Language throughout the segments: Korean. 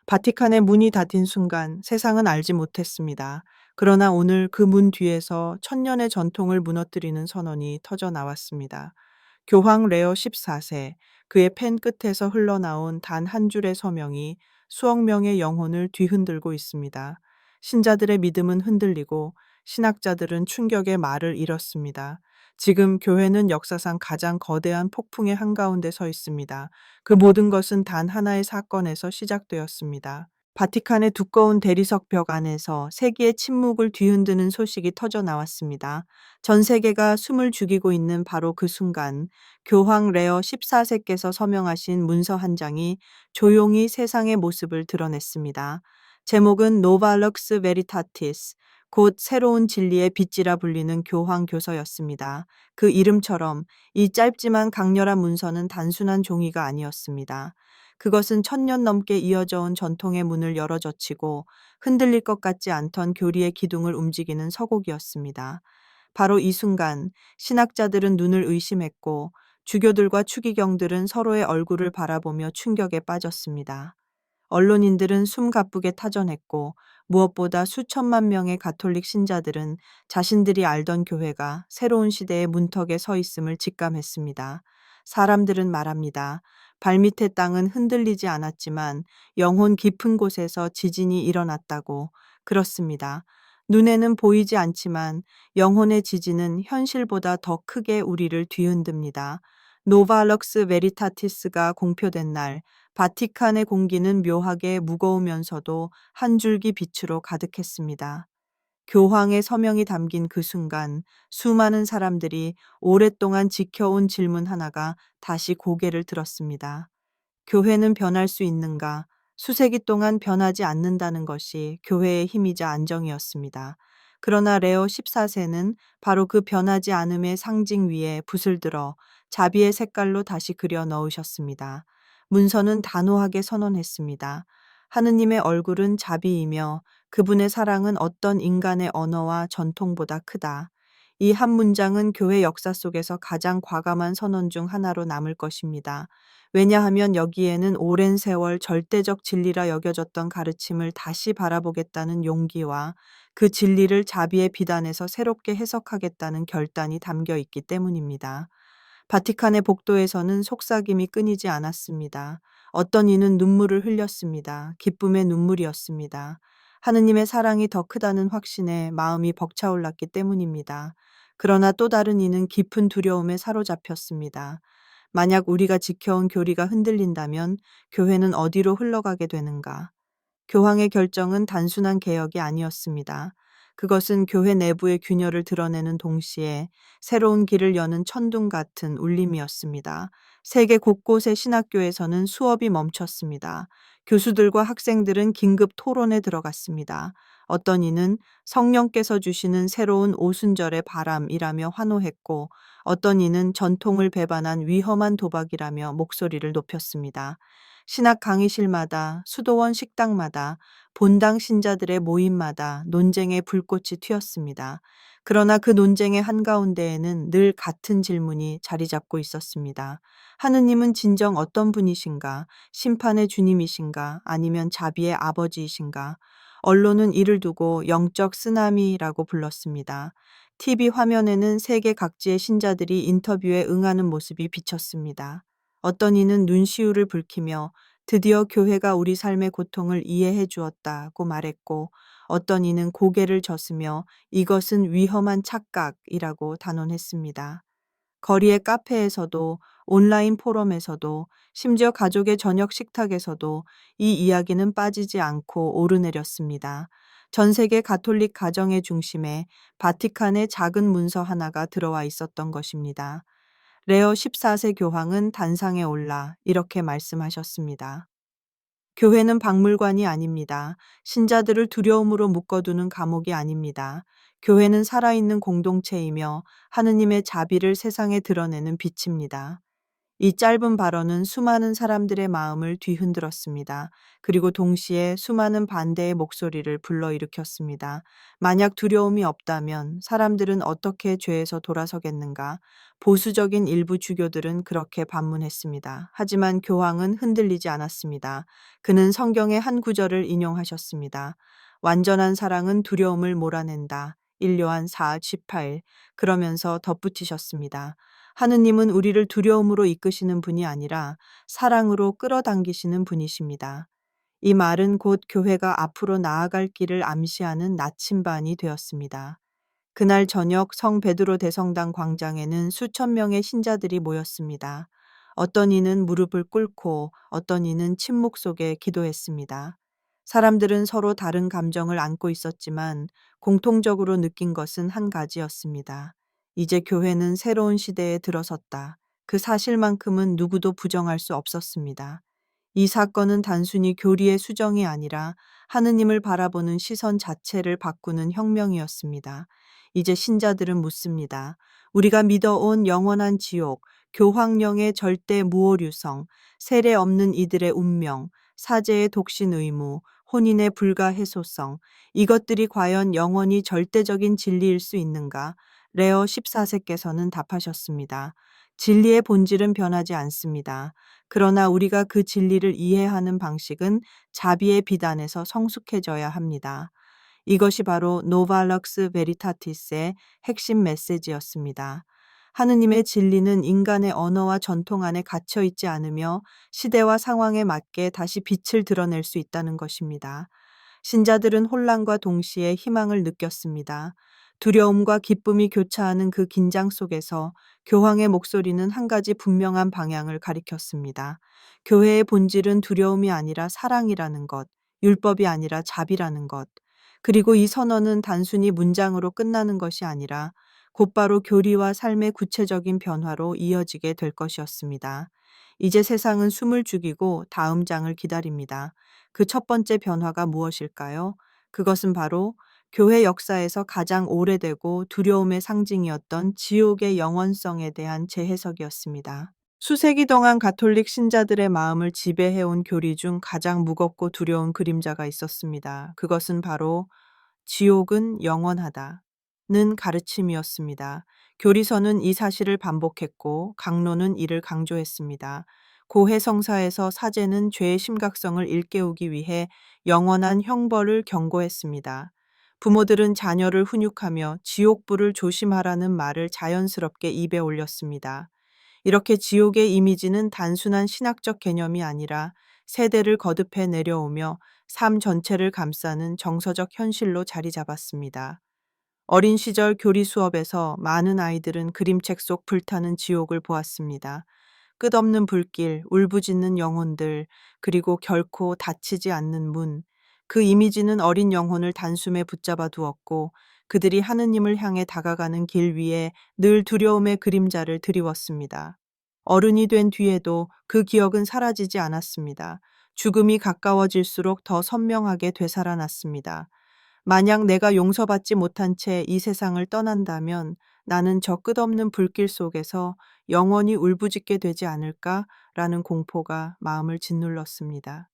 바티칸의 문이 닫힌 순간 세상은 알지 못했습니다. 그러나 오늘 그 문 뒤에서 천년의 전통을 무너뜨리는 선언이 터져 나왔습니다. 교황 레오 14세, 그의 펜 끝에서 흘러나온 단 한 줄의 서명이 수억 명의 영혼을 뒤흔들고 있습니다. 신자들의 믿음은 흔들리고 신학자들은 충격의 말을 잃었습니다. 지금 교회는 역사상 가장 거대한 폭풍의 한가운데 서 있습니다. 그 모든 것은 단 하나의 사건에서 시작되었습니다. 바티칸의 두꺼운 대리석 벽 안에서 세기의 침묵을 뒤흔드는 소식이 터져 나왔습니다. 전 세계가 숨을 죽이고 있는 바로 그 순간, 교황 레오 14세께서 서명하신 문서 한 장이 조용히 세상의 모습을 드러냈습니다. 제목은 노바 럭스 베리타티스, 곧 새로운 진리의 빛이라 불리는 교황 교서였습니다. 그 이름처럼 이 짧지만 강렬한 문서는 단순한 종이가 아니었습니다. 그것은 천년 넘게 이어져 온 전통의 문을 열어젖히고 흔들릴 것 같지 않던 교리의 기둥을 움직이는 서곡이었습니다. 바로 이 순간 신학자들은 눈을 의심했고 주교들과 추기경들은 서로의 얼굴을 바라보며 충격에 빠졌습니다. 언론인들은 숨가쁘게 타전했고 무엇보다 수천만 명의 가톨릭 신자들은 자신들이 알던 교회가 새로운 시대의 문턱에 서 있음을 직감했습니다. 사람들은 말합니다. 발밑의 땅은 흔들리지 않았지만 영혼 깊은 곳에서 지진이 일어났다고. 그렇습니다. 눈에는 보이지 않지만 영혼의 지진은 현실보다 더 크게 우리를 뒤흔듭니다. 노바 럭스 베리타티스가 공표된 날, 바티칸의 공기는 묘하게 무거우면서도 한 줄기 빛으로 가득했습니다. 교황의 서명이 담긴 그 순간 수많은 사람들이 오랫동안 지켜온 질문 하나가 다시 고개를 들었습니다. 교회는 변할 수 있는가? 수세기 동안 변하지 않는다는 것이 교회의 힘이자 안정이었습니다. 그러나 레오 14세는 바로 그 변하지 않음의 상징 위에 붓을 들어 자비의 색깔로 다시 그려 넣으셨습니다. 문서는 단호하게 선언했습니다. 하느님의 얼굴은 자비이며 그분의 사랑은 어떤 인간의 언어와 전통보다 크다. 이 한 문장은 교회 역사 속에서 가장 과감한 선언 중 하나로 남을 것입니다. 왜냐하면 여기에는 오랜 세월 절대적 진리라 여겨졌던 가르침을 다시 바라보겠다는 용기와 그 진리를 자비의 비단에서 새롭게 해석하겠다는 결단이 담겨 있기 때문입니다. 바티칸의 복도에서는 속삭임이 끊이지 않았습니다. 어떤 이는 눈물을 흘렸습니다. 기쁨의 눈물이었습니다. 하느님의 사랑이 더 크다는 확신에 마음이 벅차올랐기 때문입니다. 그러나 또 다른 이는 깊은 두려움에 사로잡혔습니다. 만약 우리가 지켜온 교리가 흔들린다면 교회는 어디로 흘러가게 되는가? 교황의 결정은 단순한 개혁이 아니었습니다. 그것은 교회 내부의 균열을 드러내는 동시에 새로운 길을 여는 천둥 같은 울림이었습니다. 세계 곳곳의 신학교에서는 수업이 멈췄습니다. 교수들과 학생들은 긴급 토론에 들어갔습니다. 어떤 이는 성령께서 주시는 새로운 오순절의 바람이라며 환호했고, 어떤 이는 전통을 배반한 위험한 도박이라며 목소리를 높였습니다. 신학 강의실마다, 수도원 식당마다, 본당 신자들의 모임마다 논쟁의 불꽃이 튀었습니다. 그러나 그 논쟁의 한가운데에는 늘 같은 질문이 자리 잡고 있었습니다. 하느님은 진정 어떤 분이신가? 심판의 주님이신가? 아니면 자비의 아버지이신가? 언론은 이를 두고 영적 쓰나미라고 불렀습니다. TV 화면에는 세계 각지의 신자들이 인터뷰에 응하는 모습이 비쳤습니다. 어떤 이는 눈시울을 붉히며 드디어 교회가 우리 삶의 고통을 이해해 주었다고 말했고, 어떤 이는 고개를 젓으며 이것은 위험한 착각이라고 단언했습니다. 거리의 카페에서도, 온라인 포럼에서도, 심지어 가족의 저녁 식탁에서도 이 이야기는 빠지지 않고 오르내렸습니다. 전 세계 가톨릭 가정의 중심에 바티칸의 작은 문서 하나가 들어와 있었던 것입니다. 레오 14세 교황은 단상에 올라 이렇게 말씀하셨습니다. 교회는 박물관이 아닙니다. 신자들을 두려움으로 묶어두는 감옥이 아닙니다. 교회는 살아있는 공동체이며 하느님의 자비를 세상에 드러내는 빛입니다. 이 짧은 발언은 수많은 사람들의 마음을 뒤흔들었습니다. 그리고 동시에 수많은 반대의 목소리를 불러일으켰습니다. 만약 두려움이 없다면 사람들은 어떻게 죄에서 돌아서겠는가? 보수적인 일부 주교들은 그렇게 반문했습니다. 하지만 교황은 흔들리지 않았습니다. 그는 성경의 한 구절을 인용하셨습니다. 완전한 사랑은 두려움을 몰아낸다. 1요한 4:18. 그러면서 덧붙이셨습니다. 하느님은 우리를 두려움으로 이끄시는 분이 아니라 사랑으로 끌어당기시는 분이십니다. 이 말은 곧 교회가 앞으로 나아갈 길을 암시하는 나침반이 되었습니다. 그날 저녁 성 베드로 대성당 광장에는 수천 명의 신자들이 모였습니다. 어떤 이는 무릎을 꿇고 어떤 이는 침묵 속에 기도했습니다. 사람들은 서로 다른 감정을 안고 있었지만 공통적으로 느낀 것은 한 가지였습니다. 이제 교회는 새로운 시대에 들어섰다. 그 사실만큼은 누구도 부정할 수 없었습니다. 이 사건은 단순히 교리의 수정이 아니라 하느님을 바라보는 시선 자체를 바꾸는 혁명이었습니다. 이제 신자들은 묻습니다. 우리가 믿어온 영원한 지옥, 교황령의 절대 무오류성, 세례 없는 이들의 운명, 사제의 독신 의무, 혼인의 불가해소성, 이것들이 과연 영원히 절대적인 진리일 수 있는가? 레어 14세께서는 답하셨습니다. 진리의 본질은 변하지 않습니다. 그러나 우리가 그 진리를 이해하는 방식은 자비의 비단에서 성숙해져야 합니다. 이것이 바로 노발럭스 베리타티스의 핵심 메시지였습니다. 하느님의 진리는 인간의 언어와 전통 안에 갇혀 있지 않으며 시대와 상황에 맞게 다시 빛을 드러낼 수 있다는 것입니다. 신자들은 혼란과 동시에 희망을 느꼈습니다. 두려움과 기쁨이 교차하는 그 긴장 속에서 교황의 목소리는 한 가지 분명한 방향을 가리켰습니다. 교회의 본질은 두려움이 아니라 사랑이라는 것, 율법이 아니라 자비라는 것. 그리고 이 선언은 단순히 문장으로 끝나는 것이 아니라 곧바로 교리와 삶의 구체적인 변화로 이어지게 될 것이었습니다. 이제 세상은 숨을 죽이고 다음 장을 기다립니다. 그 첫 번째 변화가 무엇일까요? 그것은 바로 교회 역사에서 가장 오래되고 두려움의 상징이었던 지옥의 영원성에 대한 재해석이었습니다. 수세기 동안 가톨릭 신자들의 마음을 지배해온 교리 중 가장 무겁고 두려운 그림자가 있었습니다. 그것은 바로 지옥은 영원하다는 가르침이었습니다. 교리서는 이 사실을 반복했고 강론은 이를 강조했습니다. 고해성사에서 사제는 죄의 심각성을 일깨우기 위해 영원한 형벌을 경고했습니다. 부모들은 자녀를 훈육하며 지옥불을 조심하라는 말을 자연스럽게 입에 올렸습니다. 이렇게 지옥의 이미지는 단순한 신학적 개념이 아니라 세대를 거듭해 내려오며 삶 전체를 감싸는 정서적 현실로 자리 잡았습니다. 어린 시절 교리 수업에서 많은 아이들은 그림책 속 불타는 지옥을 보았습니다. 끝없는 불길, 울부짖는 영혼들, 그리고 결코 닫히지 않는 문. 그 이미지는 어린 영혼을 단숨에 붙잡아 두었고 그들이 하느님을 향해 다가가는 길 위에 늘 두려움의 그림자를 드리웠습니다. 어른이 된 뒤에도 그 기억은 사라지지 않았습니다. 죽음이 가까워질수록 더 선명하게 되살아났습니다. 만약 내가 용서받지 못한 채 이 세상을 떠난다면 나는 저 끝없는 불길 속에서 영원히 울부짖게 되지 않을까라는 공포가 마음을 짓눌렀습니다.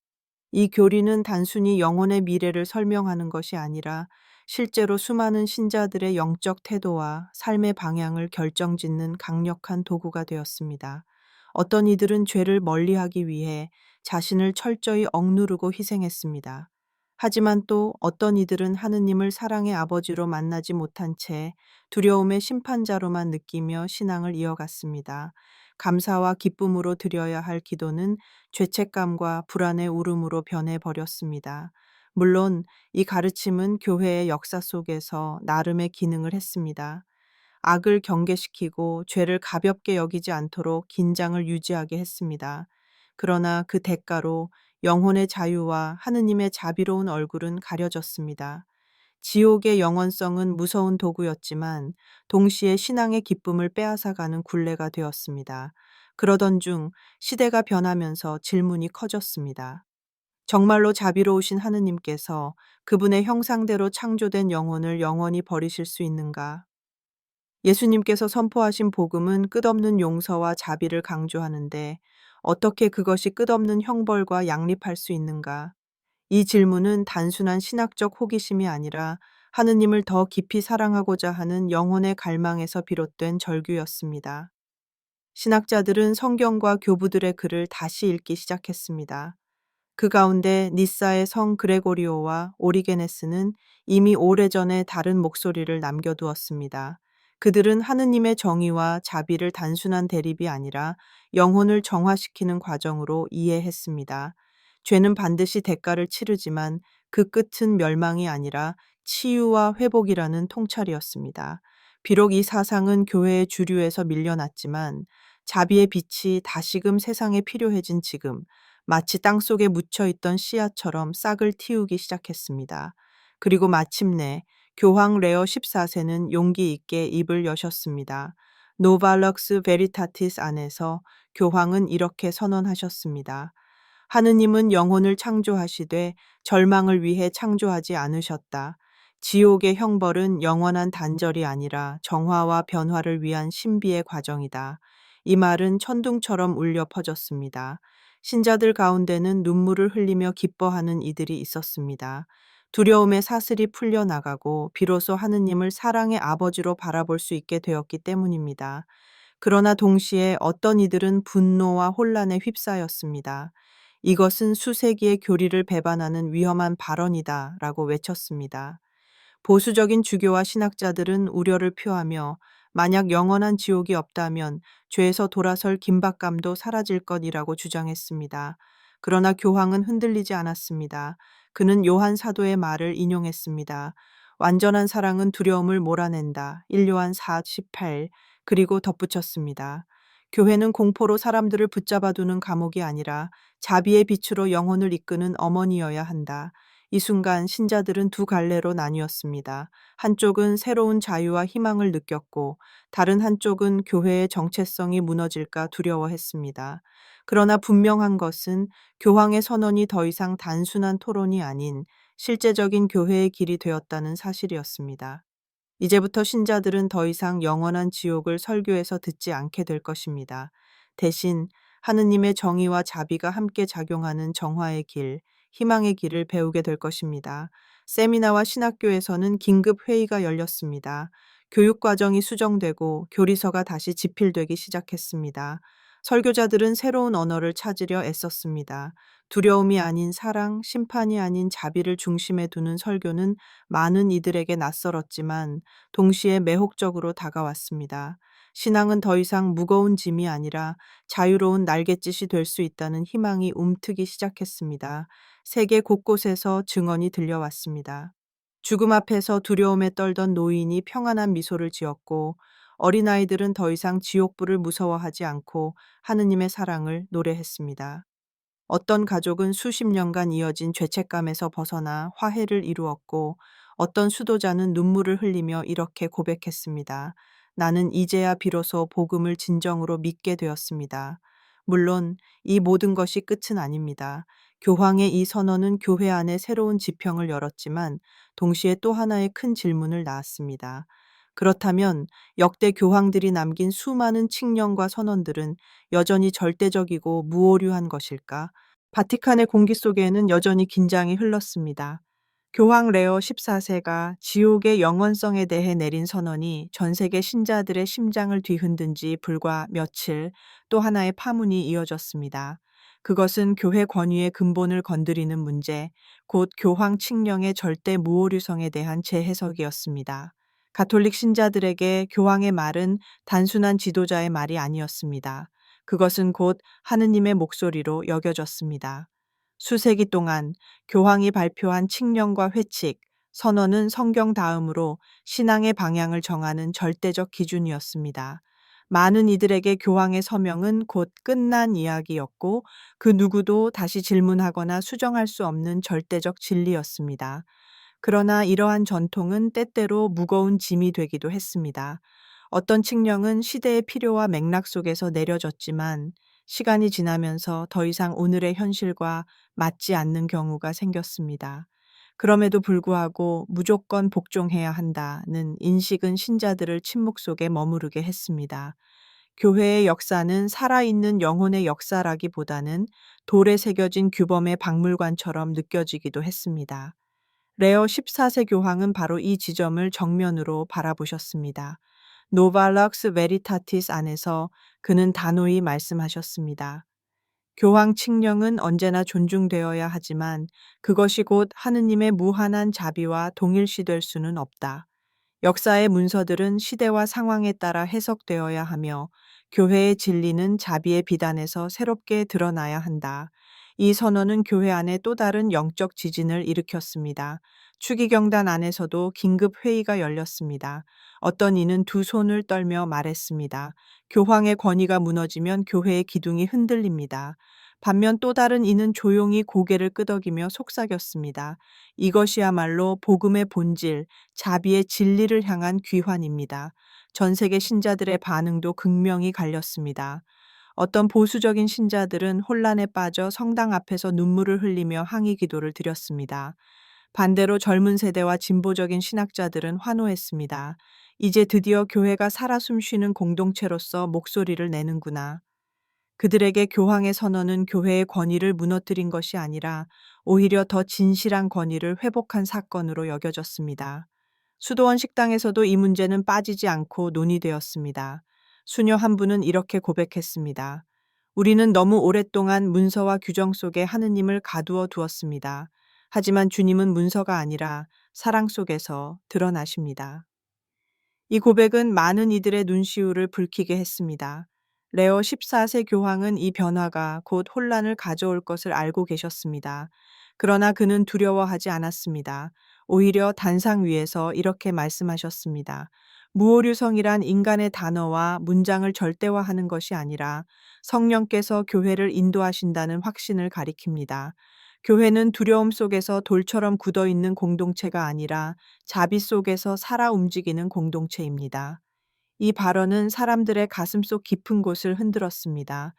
이 교리는 단순히 영혼의 미래를 설명하는 것이 아니라 실제로 수많은 신자들의 영적 태도와 삶의 방향을 결정짓는 강력한 도구가 되었습니다. 어떤 이들은 죄를 멀리하기 위해 자신을 철저히 억누르고 희생했습니다. 하지만 또 어떤 이들은 하느님을 사랑의 아버지로 만나지 못한 채 두려움의 심판자로만 느끼며 신앙을 이어갔습니다. 감사와 기쁨으로 드려야 할 기도는 죄책감과 불안의 울음으로 변해버렸습니다. 물론 이 가르침은 교회의 역사 속에서 나름의 기능을 했습니다. 악을 경계시키고 죄를 가볍게 여기지 않도록 긴장을 유지하게 했습니다. 그러나 그 대가로 영혼의 자유와 하느님의 자비로운 얼굴은 가려졌습니다. 지옥의 영원성은 무서운 도구였지만 동시에 신앙의 기쁨을 빼앗아가는 굴레가 되었습니다. 그러던 중 시대가 변하면서 질문이 커졌습니다. 정말로 자비로우신 하느님께서 그분의 형상대로 창조된 영혼을 영원히 버리실 수 있는가? 예수님께서 선포하신 복음은 끝없는 용서와 자비를 강조하는데 어떻게 그것이 끝없는 형벌과 양립할 수 있는가? 이 질문은 단순한 신학적 호기심이 아니라 하느님을 더 깊이 사랑하고자 하는 영혼의 갈망에서 비롯된 절규였습니다. 신학자들은 성경과 교부들의 글을 다시 읽기 시작했습니다. 그 가운데 니사의 성 그레고리오와 오리게네스는 이미 오래전에 다른 목소리를 남겨두었습니다. 그들은 하느님의 정의와 자비를 단순한 대립이 아니라 영혼을 정화시키는 과정으로 이해했습니다. 죄는 반드시 대가를 치르지만 그 끝은 멸망이 아니라 치유와 회복이라는 통찰이었습니다. 비록 이 사상은 교회의 주류에서 밀려났지만 자비의 빛이 다시금 세상에 필요해진 지금 마치 땅속에 묻혀 있던 씨앗처럼 싹을 틔우기 시작했습니다. 그리고 마침내 교황 레오 14세는 용기 있게 입을 여셨습니다. 노발럭스 베리타티스 안에서 교황은 이렇게 선언하셨습니다. 하느님은 영혼을 창조하시되 절망을 위해 창조하지 않으셨다. 지옥의 형벌은 영원한 단절이 아니라 정화와 변화를 위한 신비의 과정이다. 이 말은 천둥처럼 울려 퍼졌습니다. 신자들 가운데는 눈물을 흘리며 기뻐하는 이들이 있었습니다. 두려움의 사슬이 풀려나가고 비로소 하느님을 사랑의 아버지로 바라볼 수 있게 되었기 때문입니다. 그러나 동시에 어떤 이들은 분노와 혼란에 휩싸였습니다. 이것은 수세기의 교리를 배반하는 위험한 발언이다 라고 외쳤습니다. 보수적인 주교와 신학자들은 우려를 표하며 만약 영원한 지옥이 없다면 죄에서 돌아설 긴박감도 사라질 것이라고 주장했습니다. 그러나 교황은 흔들리지 않았습니다. 그는 요한 사도의 말을 인용했습니다. 완전한 사랑은 두려움을 몰아낸다. 1요한 4:18. 그리고 덧붙였습니다. 교회는 공포로 사람들을 붙잡아두는 감옥이 아니라 자비의 빛으로 영혼을 이끄는 어머니여야 한다. 이 순간 신자들은 두 갈래로 나뉘었습니다. 한쪽은 새로운 자유와 희망을 느꼈고 다른 한쪽은 교회의 정체성이 무너질까 두려워했습니다. 그러나 분명한 것은 교황의 선언이 더 이상 단순한 토론이 아닌 실제적인 교회의 길이 되었다는 사실이었습니다. 이제부터 신자들은 더 이상 영원한 지옥을 설교에서 듣지 않게 될 것입니다. 대신 하느님의 정의와 자비가 함께 작용하는 정화의 길, 희망의 길을 배우게 될 것입니다. 세미나와 신학교에서는 긴급 회의가 열렸습니다. 교육 과정이 수정되고 교리서가 다시 집필되기 시작했습니다. 설교자들은 새로운 언어를 찾으려 애썼습니다. 두려움이 아닌 사랑, 심판이 아닌 자비를 중심에 두는 설교는 많은 이들에게 낯설었지만 동시에 매혹적으로 다가왔습니다. 신앙은 더 이상 무거운 짐이 아니라 자유로운 날갯짓이 될 수 있다는 희망이 움트기 시작했습니다. 세계 곳곳에서 증언이 들려왔습니다. 죽음 앞에서 두려움에 떨던 노인이 평안한 미소를 지었고 어린아이들은 더 이상 지옥불을 무서워하지 않고 하느님의 사랑을 노래했습니다. 어떤 가족은 수십 년간 이어진 죄책감에서 벗어나 화해를 이루었고 어떤 수도자는 눈물을 흘리며 이렇게 고백했습니다. 나는 이제야 비로소 복음을 진정으로 믿게 되었습니다. 물론 이 모든 것이 끝은 아닙니다. 교황의 이 선언은 교회 안에 새로운 지평을 열었지만 동시에 또 하나의 큰 질문을 낳았습니다. 그렇다면 역대 교황들이 남긴 수많은 칙령과 선언들은 여전히 절대적이고 무오류한 것일까? 바티칸의 공기 속에는 여전히 긴장이 흘렀습니다. 교황 레오 14세가 지옥의 영원성에 대해 내린 선언이 전 세계 신자들의 심장을 뒤흔든 지 불과 며칠 또 하나의 파문이 이어졌습니다. 그것은 교회 권위의 근본을 건드리는 문제, 곧 교황 칙령의 절대 무오류성에 대한 재해석이었습니다. 가톨릭 신자들에게 교황의 말은 단순한 지도자의 말이 아니었습니다. 그것은 곧 하느님의 목소리로 여겨졌습니다. 수세기 동안 교황이 발표한 칙령과 회칙, 선언은 성경 다음으로 신앙의 방향을 정하는 절대적 기준이었습니다. 많은 이들에게 교황의 서명은 곧 끝난 이야기였고 그 누구도 다시 질문하거나 수정할 수 없는 절대적 진리였습니다. 그러나 이러한 전통은 때때로 무거운 짐이 되기도 했습니다. 어떤 칙령은 시대의 필요와 맥락 속에서 내려졌지만 시간이 지나면서 더 이상 오늘의 현실과 맞지 않는 경우가 생겼습니다. 그럼에도 불구하고 무조건 복종해야 한다는 인식은 신자들을 침묵 속에 머무르게 했습니다. 교회의 역사는 살아있는 영혼의 역사라기보다는 돌에 새겨진 규범의 박물관처럼 느껴지기도 했습니다. 레오 14세 교황은 바로 이 지점을 정면으로 바라보셨습니다. 노발럭스 베리타티스 안에서 그는 단호히 말씀하셨습니다. 교황 칙령은 언제나 존중되어야 하지만 그것이 곧 하느님의 무한한 자비와 동일시될 수는 없다. 역사의 문서들은 시대와 상황에 따라 해석되어야 하며 교회의 진리는 자비의 비단에서 새롭게 드러나야 한다. 이 선언은 교회 안에 또 다른 영적 지진을 일으켰습니다. 추기경단 안에서도 긴급 회의가 열렸습니다. 어떤 이는 두 손을 떨며 말했습니다. 교황의 권위가 무너지면 교회의 기둥이 흔들립니다. 반면 또 다른 이는 조용히 고개를 끄덕이며 속삭였습니다. 이것이야말로 복음의 본질, 자비의 진리를 향한 귀환입니다. 전 세계 신자들의 반응도 극명히 갈렸습니다. 어떤 보수적인 신자들은 혼란에 빠져 성당 앞에서 눈물을 흘리며 항의 기도를 드렸습니다. 반대로 젊은 세대와 진보적인 신학자들은 환호했습니다. 이제 드디어 교회가 살아 숨쉬는 공동체로서 목소리를 내는구나. 그들에게 교황의 선언은 교회의 권위를 무너뜨린 것이 아니라 오히려 더 진실한 권위를 회복한 사건으로 여겨졌습니다. 수도원 식당에서도 이 문제는 빠지지 않고 논의되었습니다. 수녀 한 분은 이렇게 고백했습니다. 우리는 너무 오랫동안 문서와 규정 속에 하느님을 가두어 두었습니다. 하지만 주님은 문서가 아니라 사랑 속에서 드러나십니다. 이 고백은 많은 이들의 눈시울을 붉히게 했습니다. 레오 14세 교황은 이 변화가 곧 혼란을 가져올 것을 알고 계셨습니다. 그러나 그는 두려워하지 않았습니다. 오히려 단상 위에서 이렇게 말씀하셨습니다. 무오류성이란 인간의 단어와 문장을 절대화하는 것이 아니라 성령께서 교회를 인도하신다는 확신을 가리킵니다. 교회는 두려움 속에서 돌처럼 굳어 있는 공동체가 아니라 자비 속에서 살아 움직이는 공동체입니다. 이 발언은 사람들의 가슴속 깊은 곳을 흔들었습니다.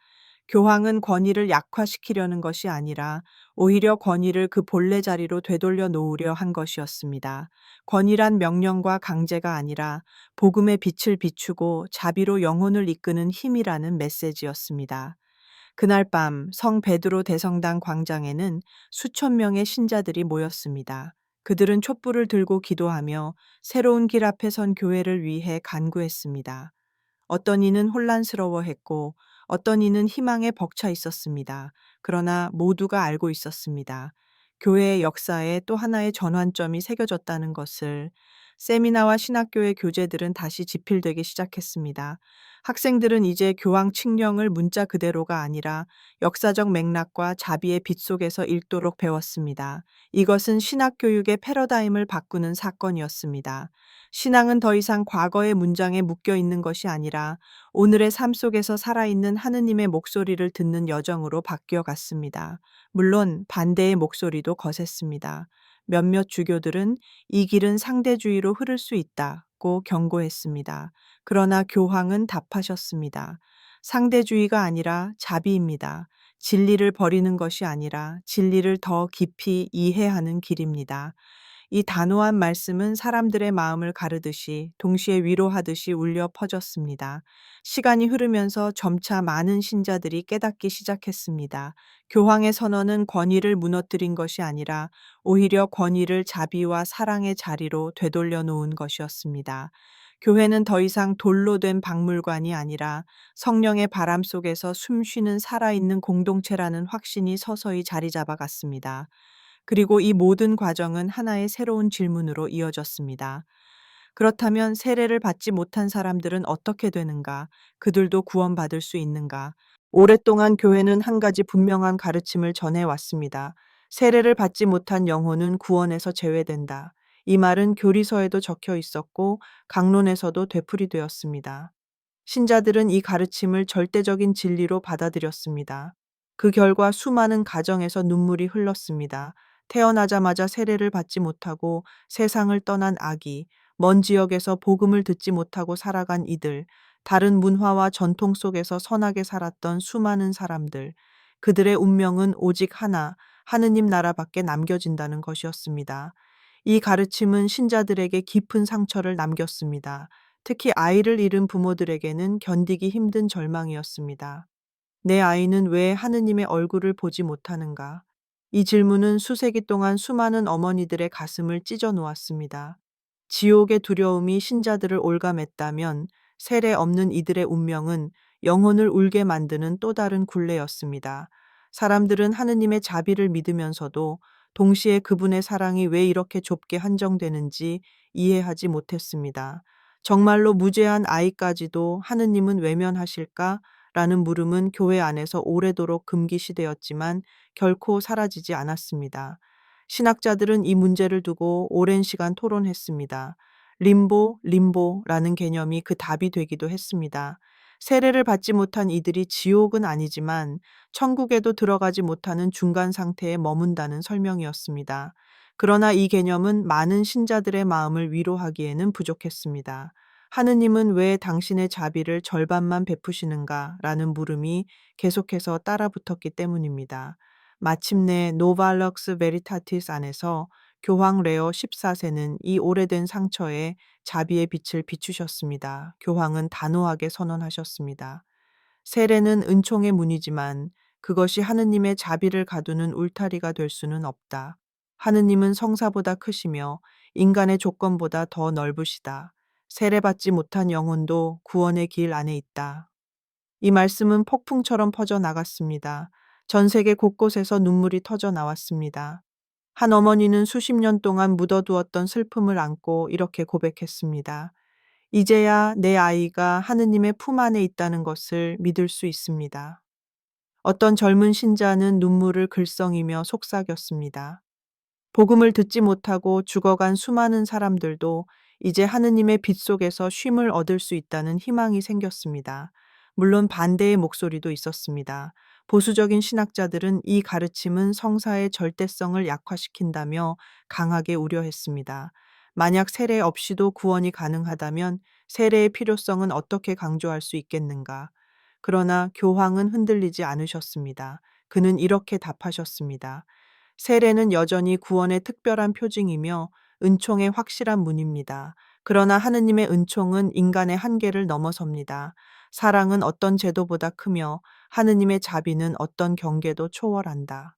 교황은 권위를 약화시키려는 것이 아니라 오히려 권위를 그 본래 자리로 되돌려 놓으려 한 것이었습니다. 권위란 명령과 강제가 아니라 복음의 빛을 비추고 자비로 영혼을 이끄는 힘이라는 메시지였습니다. 그날 밤 성 베드로 대성당 광장에는 수천 명의 신자들이 모였습니다. 그들은 촛불을 들고 기도하며 새로운 길 앞에 선 교회를 위해 간구했습니다. 어떤 이는 혼란스러워했고 어떤 이는 희망에 벅차 있었습니다. 그러나 모두가 알고 있었습니다. 교회의 역사에 또 하나의 전환점이 새겨졌다는 것을. 세미나와 신학교의 교재들은 다시 집필되기 시작했습니다. 학생들은 이제 교황 칙령을 문자 그대로가 아니라 역사적 맥락과 자비의 빛 속에서 읽도록 배웠습니다. 이것은 신학 교육의 패러다임을 바꾸는 사건이었습니다. 신앙은 더 이상 과거의 문장에 묶여 있는 것이 아니라 오늘의 삶 속에서 살아있는 하느님의 목소리를 듣는 여정으로 바뀌어 갔습니다. 물론 반대의 목소리도 거셌습니다. 몇몇 주교들은 이 길은 상대주의로 흐를 수 있다고 경고했습니다. 그러나 교황은 답하셨습니다. 상대주의가 아니라 자비입니다. 진리를 버리는 것이 아니라 진리를 더 깊이 이해하는 길입니다. 이 단호한 말씀은 사람들의 마음을 가르듯이 동시에 위로하듯이 울려 퍼졌습니다. 시간이 흐르면서 점차 많은 신자들이 깨닫기 시작했습니다. 교황의 선언은 권위를 무너뜨린 것이 아니라 오히려 권위를 자비와 사랑의 자리로 되돌려 놓은 것이었습니다. 교회는 더 이상 돌로 된 박물관이 아니라 성령의 바람 속에서 숨쉬는 살아있는 공동체라는 확신이 서서히 자리 잡아갔습니다. 그리고 이 모든 과정은 하나의 새로운 질문으로 이어졌습니다. 그렇다면 세례를 받지 못한 사람들은 어떻게 되는가? 그들도 구원받을 수 있는가? 오랫동안 교회는 한 가지 분명한 가르침을 전해왔습니다. 세례를 받지 못한 영혼은 구원에서 제외된다. 이 말은 교리서에도 적혀 있었고 강론에서도 되풀이되었습니다. 신자들은 이 가르침을 절대적인 진리로 받아들였습니다. 그 결과 수많은 가정에서 눈물이 흘렀습니다. 태어나자마자 세례를 받지 못하고 세상을 떠난 아기, 먼 지역에서 복음을 듣지 못하고 살아간 이들, 다른 문화와 전통 속에서 선하게 살았던 수많은 사람들, 그들의 운명은 오직 하나, 하느님 나라밖에 남겨진다는 것이었습니다. 이 가르침은 신자들에게 깊은 상처를 남겼습니다. 특히 아이를 잃은 부모들에게는 견디기 힘든 절망이었습니다. 내 아이는 왜 하느님의 얼굴을 보지 못하는가? 이 질문은 수세기 동안 수많은 어머니들의 가슴을 찢어 놓았습니다. 지옥의 두려움이 신자들을 올감했다면 세례 없는 이들의 운명은 영혼을 울게 만드는 또 다른 굴레였습니다. 사람들은 하느님의 자비를 믿으면서도 동시에 그분의 사랑이 왜 이렇게 좁게 한정되는지 이해하지 못했습니다. 정말로 무죄한 아이까지도 하느님은 외면하실까? 라는 물음은 교회 안에서 오래도록 금기시되었지만 결코 사라지지 않았습니다. 신학자들은 이 문제를 두고 오랜 시간 토론했습니다. 림보라는 개념이 그 답이 되기도 했습니다. 세례를 받지 못한 이들이 지옥은 아니지만 천국에도 들어가지 못하는 중간 상태에 머문다는 설명이었습니다. 그러나 이 개념은 많은 신자들의 마음을 위로하기에는 부족했습니다. 하느님은 왜 당신의 자비를 절반만 베푸시는가? 라는 물음이 계속해서 따라붙었기 때문입니다. 마침내 노발럭스 베리타티스 안에서 교황 레오 14세는 이 오래된 상처에 자비의 빛을 비추셨습니다. 교황은 단호하게 선언하셨습니다. 세례는 은총의 문이지만 그것이 하느님의 자비를 가두는 울타리가 될 수는 없다. 하느님은 성사보다 크시며 인간의 조건보다 더 넓으시다. 세례받지 못한 영혼도 구원의 길 안에 있다. 이 말씀은 폭풍처럼 퍼져 나갔습니다. 전 세계 곳곳에서 눈물이 터져 나왔습니다. 한 어머니는 수십 년 동안 묻어두었던 슬픔을 안고 이렇게 고백했습니다. 이제야 내 아이가 하느님의 품 안에 있다는 것을 믿을 수 있습니다. 어떤 젊은 신자는 눈물을 글썽이며 속삭였습니다. 복음을 듣지 못하고 죽어간 수많은 사람들도 이제 하느님의 빛 속에서 쉼을 얻을 수 있다는 희망이 생겼습니다. 물론 반대의 목소리도 있었습니다. 보수적인 신학자들은 이 가르침은 성사의 절대성을 약화시킨다며 강하게 우려했습니다. 만약 세례 없이도 구원이 가능하다면 세례의 필요성은 어떻게 강조할 수 있겠는가? 그러나 교황은 흔들리지 않으셨습니다. 그는 이렇게 답하셨습니다. 세례는 여전히 구원의 특별한 표징이며 은총의 확실한 문입니다. 그러나 하느님의 은총은 인간의 한계를 넘어섭니다. 사랑은 어떤 제도보다 크며 하느님의 자비는 어떤 경계도 초월한다.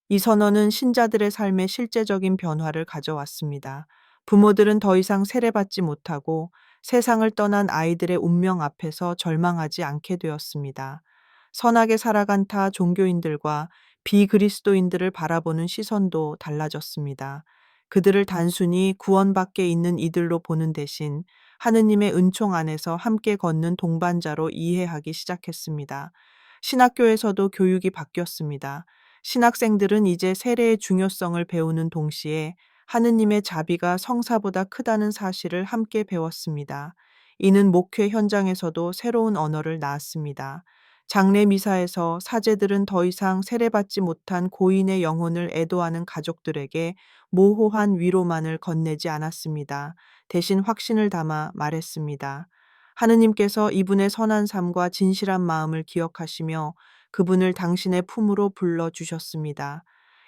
이 선언은 신자들의 삶에 실제적인 변화를 가져왔습니다. 부모들은 더 이상 세례받지 못하고 세상을 떠난 아이들의 운명 앞에서 절망하지 않게 되었습니다. 선하게 살아간 타 종교인들과 비그리스도인들을 바라보는 시선도 달라졌습니다. 그들을 단순히 구원 밖에 있는 이들로 보는 대신 하느님의 은총 안에서 함께 걷는 동반자로 이해하기 시작했습니다. 신학교에서도 교육이 바뀌었습니다. 신학생들은 이제 세례의 중요성을 배우는 동시에 하느님의 자비가 성사보다 크다는 사실을 함께 배웠습니다. 이는 목회 현장에서도 새로운 언어를 낳았습니다. 장례 미사에서 사제들은 더 이상 세례받지 못한 고인의 영혼을 애도하는 가족들에게 모호한 위로만을 건네지 않았습니다. 대신 확신을 담아 말했습니다. 하느님께서 이분의 선한 삶과 진실한 마음을 기억하시며 그분을 당신의 품으로 불러주셨습니다.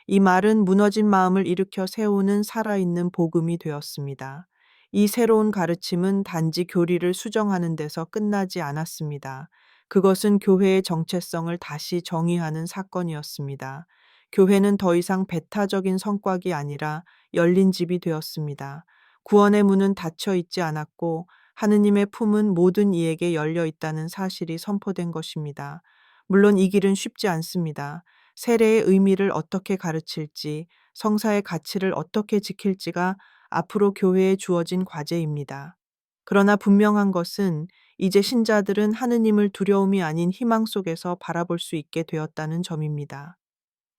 이 말은 무너진 마음을 일으켜 세우는 살아있는 복음이 되었습니다. 이 새로운 가르침은 단지 교리를 수정하는 데서 끝나지 않았습니다. 그것은 교회의 정체성을 다시 정의하는 사건이었습니다. 교회는 더 이상 배타적인 성곽이 아니라 열린 집이 되었습니다. 구원의 문은 닫혀 있지 않았고 하느님의 품은 모든 이에게 열려 있다는 사실이 선포된 것입니다. 물론 이 길은 쉽지 않습니다. 세례의 의미를 어떻게 가르칠지, 성사의 가치를 어떻게 지킬지가 앞으로 교회에 주어진 과제입니다. 그러나 분명한 것은 이제 신자들은 하느님을 두려움이 아닌 희망 속에서 바라볼 수 있게 되었다는 점입니다.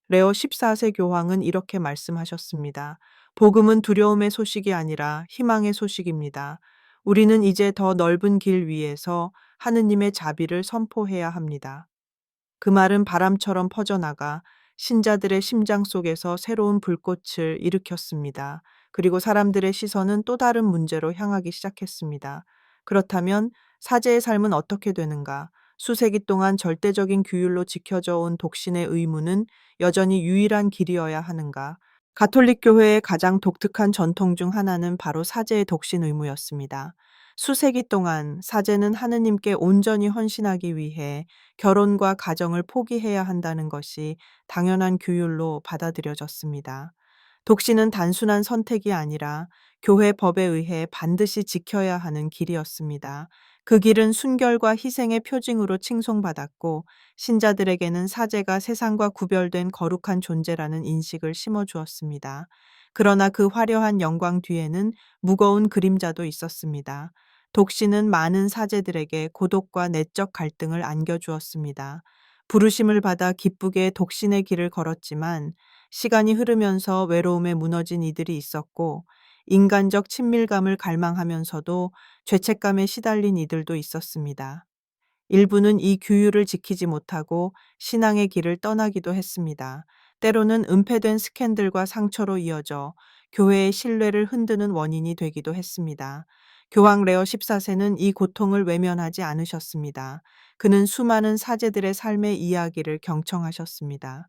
레오 14세 교황은 이렇게 말씀하셨습니다. 복음은 두려움의 소식이 아니라 희망의 소식입니다. 우리는 이제 더 넓은 길 위에서 하느님의 자비를 선포해야 합니다. 그 말은 바람처럼 퍼져나가 신자들의 심장 속에서 새로운 불꽃을 일으켰습니다. 그리고 사람들의 시선은 또 다른 문제로 향하기 시작했습니다. 그렇다면 사제의 삶은 어떻게 되는가? 수세기 동안 절대적인 규율로 지켜져 온 독신의 의무는 여전히 유일한 길이어야 하는가? 가톨릭 교회의 가장 독특한 전통 중 하나는 바로 사제의 독신 의무였습니다. 수세기 동안 사제는 하느님께 온전히 헌신하기 위해 결혼과 가정을 포기해야 한다는 것이 당연한 규율로 받아들여졌습니다. 독신은 단순한 선택이 아니라 교회 법에 의해 반드시 지켜야 하는 길이었습니다. 그 길은 순결과 희생의 표징으로 칭송받았고, 신자들에게는 사제가 세상과 구별된 거룩한 존재라는 인식을 심어주었습니다. 그러나 그 화려한 영광 뒤에는 무거운 그림자도 있었습니다. 독신은 많은 사제들에게 고독과 내적 갈등을 안겨주었습니다. 부르심을 받아 기쁘게 독신의 길을 걸었지만, 시간이 흐르면서 외로움에 무너진 이들이 있었고, 인간적 친밀감을 갈망하면서도 죄책감에 시달린 이들도 있었습니다. 일부는 이 규율을 지키지 못하고 신앙의 길을 떠나기도 했습니다. 때로는 은폐된 스캔들과 상처로 이어져 교회의 신뢰를 흔드는 원인이 되기도 했습니다. 교황 레오 14세는 이 고통을 외면하지 않으셨습니다. 그는 수많은 사제들의 삶의 이야기를 경청하셨습니다.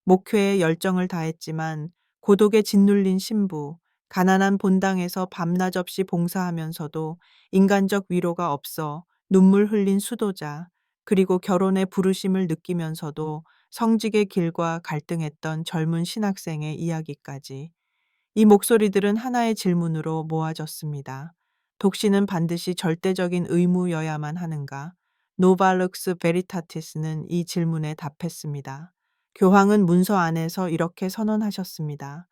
목회에 열정을 다했지만 고독에 짓눌린 신부, 가난한 본당에서 밤낮 없이 봉사하면서도 인간적 위로가 없어 눈물 흘린 수도자, 그리고 결혼의 부르심을 느끼면서도 성직의 길과 갈등했던 젊은 신학생의 이야기까지. 이 목소리들은 하나의 질문으로 모아졌습니다. 독신은 반드시 절대적인 의무여야만 하는가? 노발룩스 베리타티스는 이 질문에 답했습니다. 교황은 문서 안에서 이렇게 선언하셨습니다.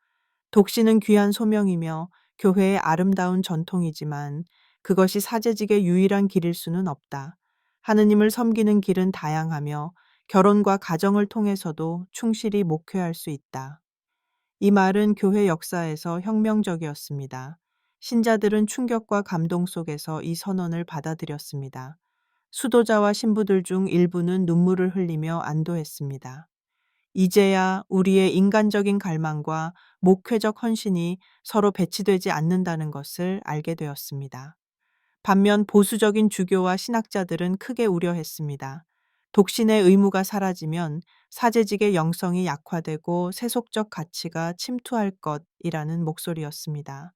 독신은 귀한 소명이며 교회의 아름다운 전통이지만 그것이 사제직의 유일한 길일 수는 없다. 하느님을 섬기는 길은 다양하며 결혼과 가정을 통해서도 충실히 목회할 수 있다. 이 말은 교회 역사에서 혁명적이었습니다. 신자들은 충격과 감동 속에서 이 선언을 받아들였습니다. 수도자와 신부들 중 일부는 눈물을 흘리며 안도했습니다. 이제야 우리의 인간적인 갈망과 목회적 헌신이 서로 배치되지 않는다는 것을 알게 되었습니다. 반면 보수적인 주교와 신학자들은 크게 우려했습니다. 독신의 의무가 사라지면 사제직의 영성이 약화되고 세속적 가치가 침투할 것이라는 목소리였습니다.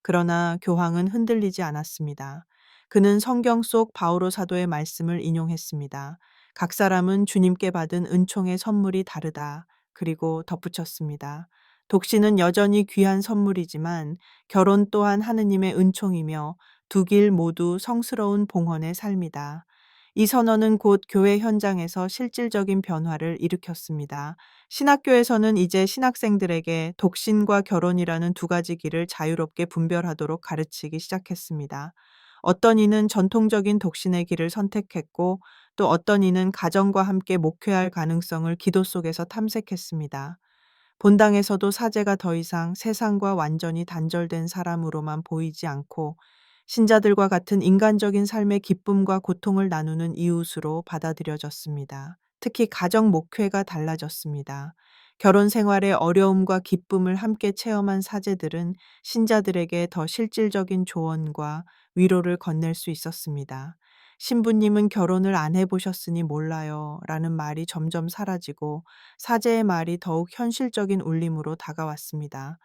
그러나 교황은 흔들리지 않았습니다. 그는 성경 속 바오로 사도의 말씀을 인용했습니다. 각 사람은 주님께 받은 은총의 선물이 다르다. 그리고 덧붙였습니다. 독신은 여전히 귀한 선물이지만 결혼 또한 하느님의 은총이며 두 길 모두 성스러운 봉헌의 삶이다. 이 선언은 곧 교회 현장에서 실질적인 변화를 일으켰습니다. 신학교에서는 이제 신학생들에게 독신과 결혼이라는 두 가지 길을 자유롭게 분별하도록 가르치기 시작했습니다. 어떤 이는 전통적인 독신의 길을 선택했고 또 어떤 이는 가정과 함께 목회할 가능성을 기도 속에서 탐색했습니다. 본당에서도 사제가 더 이상 세상과 완전히 단절된 사람으로만 보이지 않고 신자들과 같은 인간적인 삶의 기쁨과 고통을 나누는 이웃으로 받아들여졌습니다. 특히 가정 목회가 달라졌습니다. 결혼 생활의 어려움과 기쁨을 함께 체험한 사제들은 신자들에게 더 실질적인 조언과 위로를 건넬 수 있었습니다. 신부님은 결혼을 안 해보셨으니 몰라요 라는 말이 점점 사라지고 사제의 말이 더욱 현실적인 울림으로 다가왔습니다.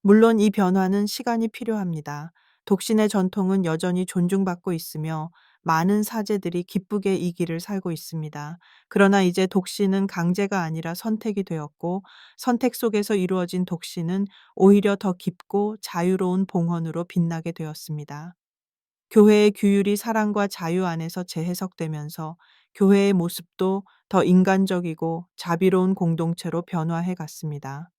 물론 이 변화는 시간이 필요합니다. 독신의 전통은 여전히 존중받고 있으며 많은 사제들이 기쁘게 이 길을 살고 있습니다. 그러나 이제 독신은 강제가 아니라 선택이 되었고 선택 속에서 이루어진 독신은 오히려 더 깊고 자유로운 봉헌으로 빛나게 되었습니다. 교회의 규율이 사랑과 자유 안에서 재해석되면서 교회의 모습도 더 인간적이고 자비로운 공동체로 변화해 갔습니다.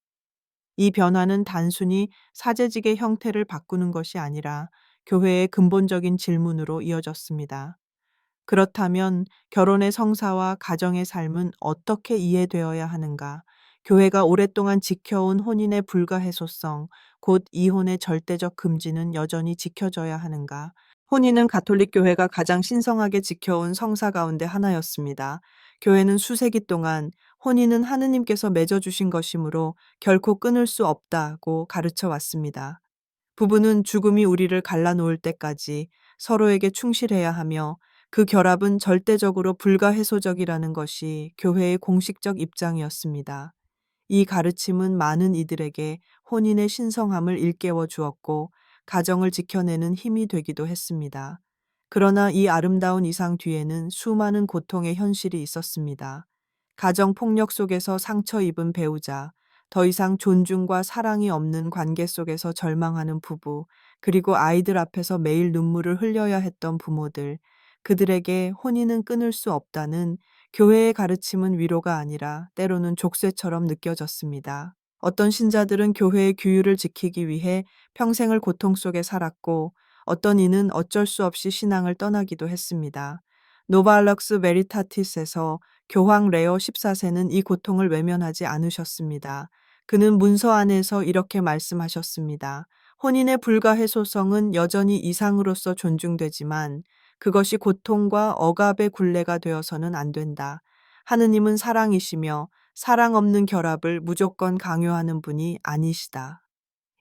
이 변화는 단순히 사제직의 형태를 바꾸는 것이 아니라 교회의 근본적인 질문으로 이어졌습니다. 그렇다면 결혼의 성사와 가정의 삶은 어떻게 이해되어야 하는가? 교회가 오랫동안 지켜온 혼인의 불가해소성, 곧 이혼의 절대적 금지는 여전히 지켜져야 하는가? 혼인은 가톨릭 교회가 가장 신성하게 지켜온 성사 가운데 하나였습니다. 교회는 수세기 동안 혼인은 하느님께서 맺어주신 것이므로 결코 끊을 수 없다고 가르쳐 왔습니다. 부부는 죽음이 우리를 갈라놓을 때까지 서로에게 충실해야 하며 그 결합은 절대적으로 불가해소적이라는 것이 교회의 공식적 입장이었습니다. 이 가르침은 많은 이들에게 혼인의 신성함을 일깨워 주었고 가정을 지켜내는 힘이 되기도 했습니다. 그러나 이 아름다운 이상 뒤에는 수많은 고통의 현실이 있었습니다. 가정 폭력 속에서 상처 입은 배우자, 더 이상 존중과 사랑이 없는 관계 속에서 절망하는 부부, 그리고 아이들 앞에서 매일 눈물을 흘려야 했던 부모들, 그들에게 혼인은 끊을 수 없다는 교회의 가르침은 위로가 아니라 때로는 족쇄처럼 느껴졌습니다. 어떤 신자들은 교회의 규율을 지키기 위해 평생을 고통 속에 살았고, 어떤 이는 어쩔 수 없이 신앙을 떠나기도 했습니다. 노발럭스 베리타티스에서 교황 레오 14세는 이 고통을 외면하지 않으셨습니다. 그는 문서 안에서 이렇게 말씀하셨습니다. 혼인의 불가해소성은 여전히 이상으로서 존중되지만 그것이 고통과 억압의 굴레가 되어서는 안 된다. 하느님은 사랑이시며 사랑 없는 결합을 무조건 강요하는 분이 아니시다.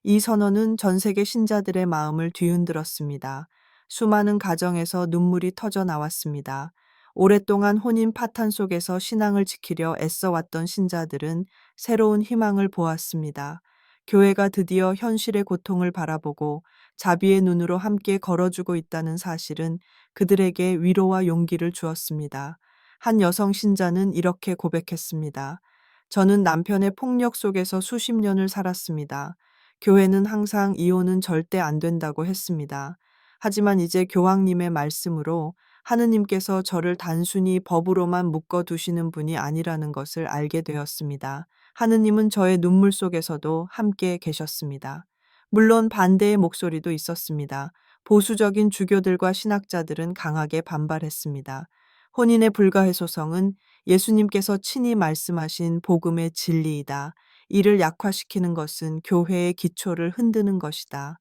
이 선언은 전 세계 신자들의 마음을 뒤흔들었습니다. 수많은 가정에서 눈물이 터져 나왔습니다. 오랫동안 혼인 파탄 속에서 신앙을 지키려 애써왔던 신자들은 새로운 희망을 보았습니다. 교회가 드디어 현실의 고통을 바라보고 자비의 눈으로 함께 걸어주고 있다는 사실은 그들에게 위로와 용기를 주었습니다. 한 여성 신자는 이렇게 고백했습니다. 저는 남편의 폭력 속에서 수십 년을 살았습니다. 교회는 항상 이혼은 절대 안 된다고 했습니다. 하지만 이제 교황님의 말씀으로 하느님께서 저를 단순히 법으로만 묶어두시는 분이 아니라는 것을 알게 되었습니다. 하느님은 저의 눈물 속에서도 함께 계셨습니다. 물론 반대의 목소리도 있었습니다. 보수적인 주교들과 신학자들은 강하게 반발했습니다. 혼인의 불가해소성은 예수님께서 친히 말씀하신 복음의 진리이다. 이를 약화시키는 것은 교회의 기초를 흔드는 것이다.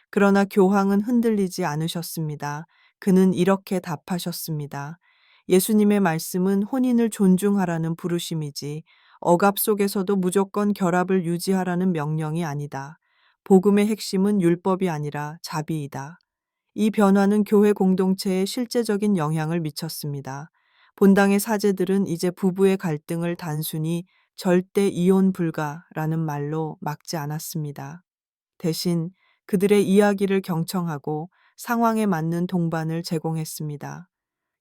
그러나 교황은 흔들리지 않으셨습니다. 그는 이렇게 답하셨습니다. 예수님의 말씀은 혼인을 존중하라는 부르심이지 억압 속에서도 무조건 결합을 유지하라는 명령이 아니다. 복음의 핵심은 율법이 아니라 자비이다. 이 변화는 교회 공동체에 실제적인 영향을 미쳤습니다. 본당의 사제들은 이제 부부의 갈등을 단순히 절대 이혼 불가라는 말로 막지 않았습니다. 대신 그들의 이야기를 경청하고 상황에 맞는 동반을 제공했습니다.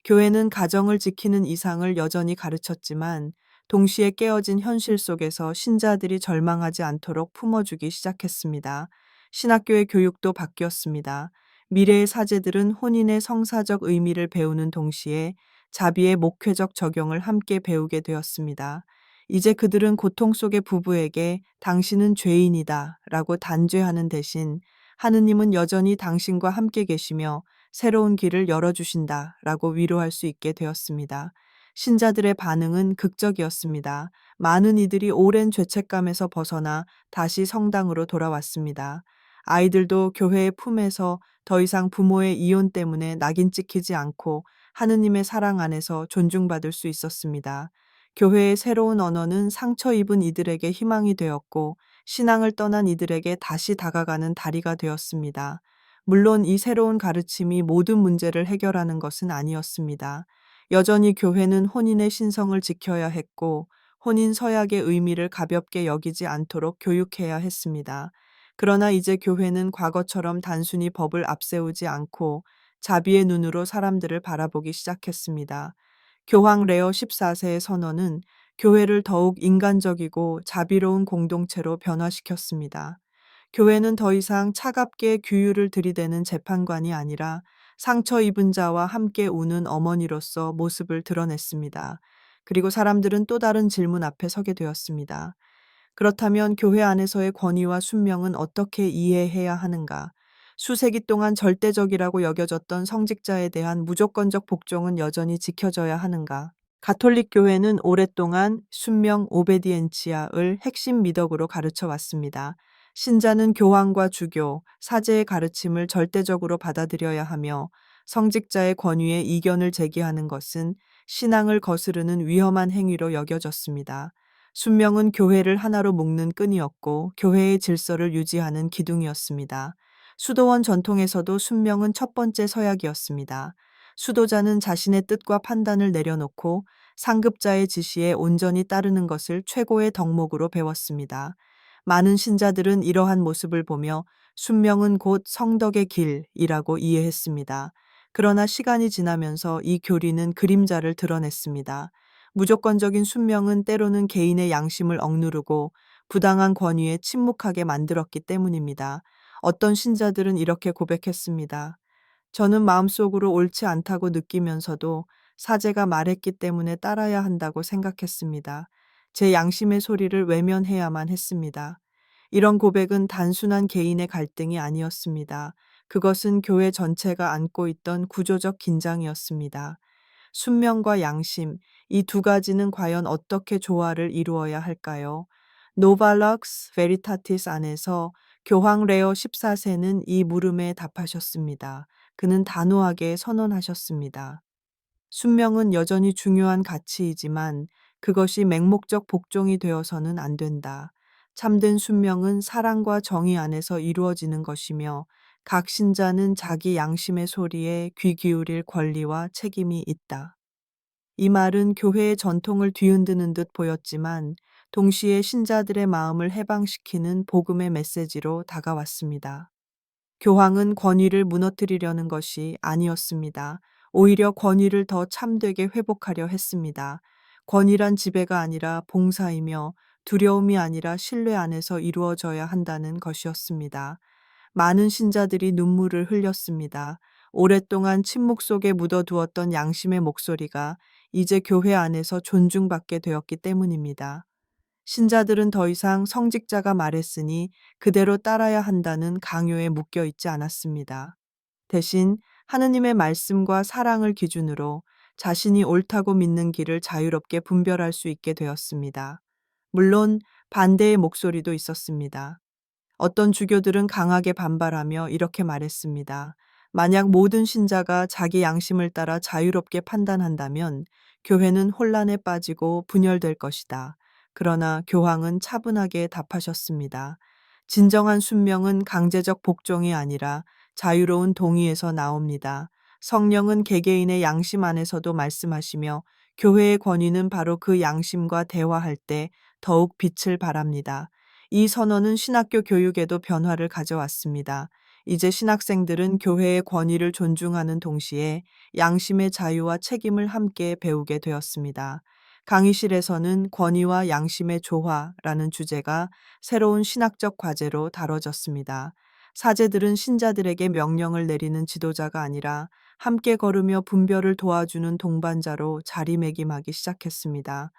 교회는 가정을 지키는 이상을 여전히 가르쳤지만 동시에 깨어진 현실 속에서 신자들이 절망하지 않도록 품어주기 시작했습니다. 신학교의 교육도 바뀌었습니다. 미래의 사제들은 혼인의 성사적 의미를 배우는 동시에 자비의 목회적 적용을 함께 배우게 되었습니다. 이제 그들은 고통 속의 부부에게 당신은 죄인이다 라고 단죄하는 대신 하느님은 여전히 당신과 함께 계시며 새로운 길을 열어주신다 라고 위로할 수 있게 되었습니다. 신자들의 반응은 극적이었습니다. 많은 이들이 오랜 죄책감에서 벗어나 다시 성당으로 돌아왔습니다. 아이들도 교회의 품에서 더 이상 부모의 이혼 때문에 낙인 찍히지 않고 하느님의 사랑 안에서 존중받을 수 있었습니다. 교회의 새로운 언어는 상처 입은 이들에게 희망이 되었고 신앙을 떠난 이들에게 다시 다가가는 다리가 되었습니다. 물론 이 새로운 가르침이 모든 문제를 해결하는 것은 아니었습니다. 여전히 교회는 혼인의 신성을 지켜야 했고 혼인 서약의 의미를 가볍게 여기지 않도록 교육해야 했습니다. 그러나 이제 교회는 과거처럼 단순히 법을 앞세우지 않고 자비의 눈으로 사람들을 바라보기 시작했습니다. 교황 레오 14세의 선언은 교회를 더욱 인간적이고 자비로운 공동체로 변화시켰습니다. 교회는 더 이상 차갑게 규율을 들이대는 재판관이 아니라 상처 입은 자와 함께 우는 어머니로서 모습을 드러냈습니다. 그리고 사람들은 또 다른 질문 앞에 서게 되었습니다. 그렇다면 교회 안에서의 권위와 순명은 어떻게 이해해야 하는가? 수세기 동안 절대적이라고 여겨졌던 성직자에 대한 무조건적 복종은 여전히 지켜져야 하는가? 가톨릭 교회는 오랫동안 순명 오베디엔치아를 핵심 미덕으로 가르쳐 왔습니다. 신자는 교황과 주교, 사제의 가르침을 절대적으로 받아들여야 하며 성직자의 권위에 이견을 제기하는 것은 신앙을 거스르는 위험한 행위로 여겨졌습니다. 순명은 교회를 하나로 묶는 끈이었고 교회의 질서를 유지하는 기둥이었습니다. 수도원 전통에서도 순명은 첫 번째 서약이었습니다. 수도자는 자신의 뜻과 판단을 내려놓고 상급자의 지시에 온전히 따르는 것을 최고의 덕목으로 배웠습니다. 많은 신자들은 이러한 모습을 보며 순명은 곧 성덕의 길이라고 이해했습니다. 그러나 시간이 지나면서 이 교리는 그림자를 드러냈습니다. 무조건적인 순명은 때로는 개인의 양심을 억누르고 부당한 권위에 침묵하게 만들었기 때문입니다. 어떤 신자들은 이렇게 고백했습니다. 저는 마음속으로 옳지 않다고 느끼면서도 사제가 말했기 때문에 따라야 한다고 생각했습니다. 제 양심의 소리를 외면해야만 했습니다. 이런 고백은 단순한 개인의 갈등이 아니었습니다. 그것은 교회 전체가 안고 있던 구조적 긴장이었습니다. 순명과 양심, 이 두 가지는 과연 어떻게 조화를 이루어야 할까요? 노발럭스 베리타티스 안에서 교황 레오 14세는 이 물음에 답하셨습니다. 그는 단호하게 선언하셨습니다. 순명은 여전히 중요한 가치이지만 그것이 맹목적 복종이 되어서는 안 된다. 참된 순명은 사랑과 정의 안에서 이루어지는 것이며 각 신자는 자기 양심의 소리에 귀 기울일 권리와 책임이 있다. 이 말은 교회의 전통을 뒤흔드는 듯 보였지만 동시에 신자들의 마음을 해방시키는 복음의 메시지로 다가왔습니다. 교황은 권위를 무너뜨리려는 것이 아니었습니다. 오히려 권위를 더 참되게 회복하려 했습니다. 권위란 지배가 아니라 봉사이며 두려움이 아니라 신뢰 안에서 이루어져야 한다는 것이었습니다. 많은 신자들이 눈물을 흘렸습니다. 오랫동안 침묵 속에 묻어두었던 양심의 목소리가 이제 교회 안에서 존중받게 되었기 때문입니다. 신자들은 더 이상 성직자가 말했으니 그대로 따라야 한다는 강요에 묶여 있지 않았습니다. 대신 하느님의 말씀과 사랑을 기준으로 자신이 옳다고 믿는 길을 자유롭게 분별할 수 있게 되었습니다. 물론 반대의 목소리도 있었습니다. 어떤 주교들은 강하게 반발하며 이렇게 말했습니다. 만약 모든 신자가 자기 양심을 따라 자유롭게 판단한다면 교회는 혼란에 빠지고 분열될 것이다. 그러나 교황은 차분하게 답하셨습니다. 진정한 순명은 강제적 복종이 아니라 자유로운 동의에서 나옵니다. 성령은 개개인의 양심 안에서도 말씀하시며 교회의 권위는 바로 그 양심과 대화할 때 더욱 빛을 발합니다. 이 선언은 신학교 교육에도 변화를 가져왔습니다. 이제 신학생들은 교회의 권위를 존중하는 동시에 양심의 자유와 책임을 함께 배우게 되었습니다. 강의실에서는 권위와 양심의 조화라는 주제가 새로운 신학적 과제로 다뤄졌습니다. 사제들은 신자들에게 명령을 내리는 지도자가 아니라 함께 걸으며 분별을 도와주는 동반자로 자리매김하기 시작했습니다.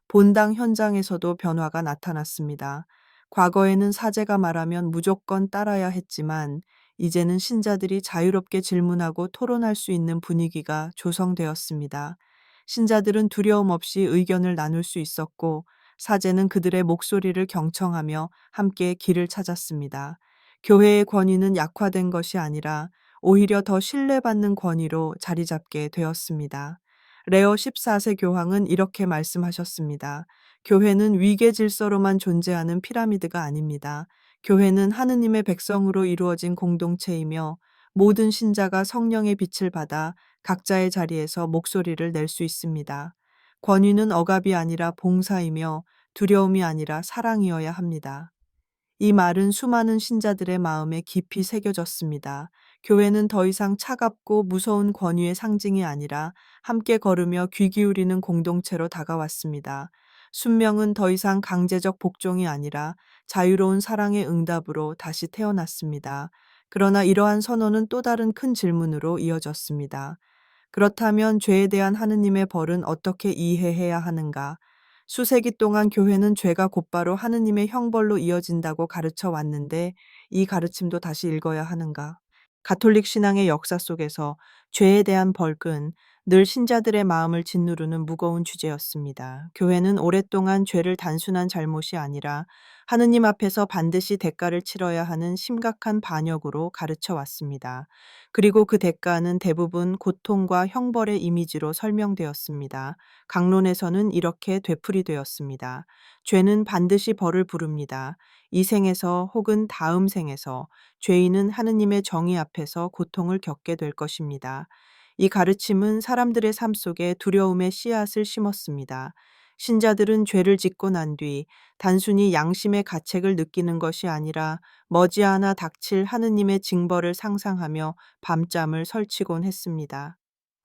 본당 현장에서도 변화가 나타났습니다. 과거에는 사제가 말하면 무조건 따라야 했지만 이제는 신자들이 자유롭게 질문하고 토론할 수 있는 분위기가 조성되었습니다. 신자들은 두려움 없이 의견을 나눌 수 있었고 사제는 그들의 목소리를 경청하며 함께 길을 찾았습니다. 교회의 권위는 약화된 것이 아니라 오히려 더 신뢰받는 권위로 자리 잡게 되었습니다. 레오 14세 교황은 이렇게 말씀하셨습니다. 교회는 위계 질서로만 존재하는 피라미드가 아닙니다. 교회는 하느님의 백성으로 이루어진 공동체이며 모든 신자가 성령의 빛을 받아 각자의 자리에서 목소리를 낼 수 있습니다. 권위는 억압이 아니라 봉사이며 두려움이 아니라 사랑이어야 합니다. 이 말은 수많은 신자들의 마음에 깊이 새겨졌습니다. 교회는 더 이상 차갑고 무서운 권위의 상징이 아니라 함께 걸으며 귀 기울이는 공동체로 다가왔습니다. 순명은 더 이상 강제적 복종이 아니라 자유로운 사랑의 응답으로 다시 태어났습니다. 그러나 이러한 선언은 또 다른 큰 질문으로 이어졌습니다. 그렇다면 죄에 대한 하느님의 벌은 어떻게 이해해야 하는가? 수세기 동안 교회는 죄가 곧바로 하느님의 형벌로 이어진다고 가르쳐 왔는데 이 가르침도 다시 읽어야 하는가? 가톨릭 신앙의 역사 속에서 죄에 대한 벌은 늘 신자들의 마음을 짓누르는 무거운 주제였습니다. 교회는 오랫동안 죄를 단순한 잘못이 아니라 하느님 앞에서 반드시 대가를 치러야 하는 심각한 반역으로 가르쳐 왔습니다. 그리고 그 대가는 대부분 고통과 형벌의 이미지로 설명되었습니다. 강론에서는 이렇게 되풀이되었습니다. 죄는 반드시 벌을 부릅니다. 이 생에서 혹은 다음 생에서 죄인은 하느님의 정의 앞에서 고통을 겪게 될 것입니다. 이 가르침은 사람들의 삶 속에 두려움의 씨앗을 심었습니다. 신자들은 죄를 짓고 난 뒤 단순히 양심의 가책을 느끼는 것이 아니라 머지않아 닥칠 하느님의 징벌을 상상하며 밤잠을 설치곤 했습니다.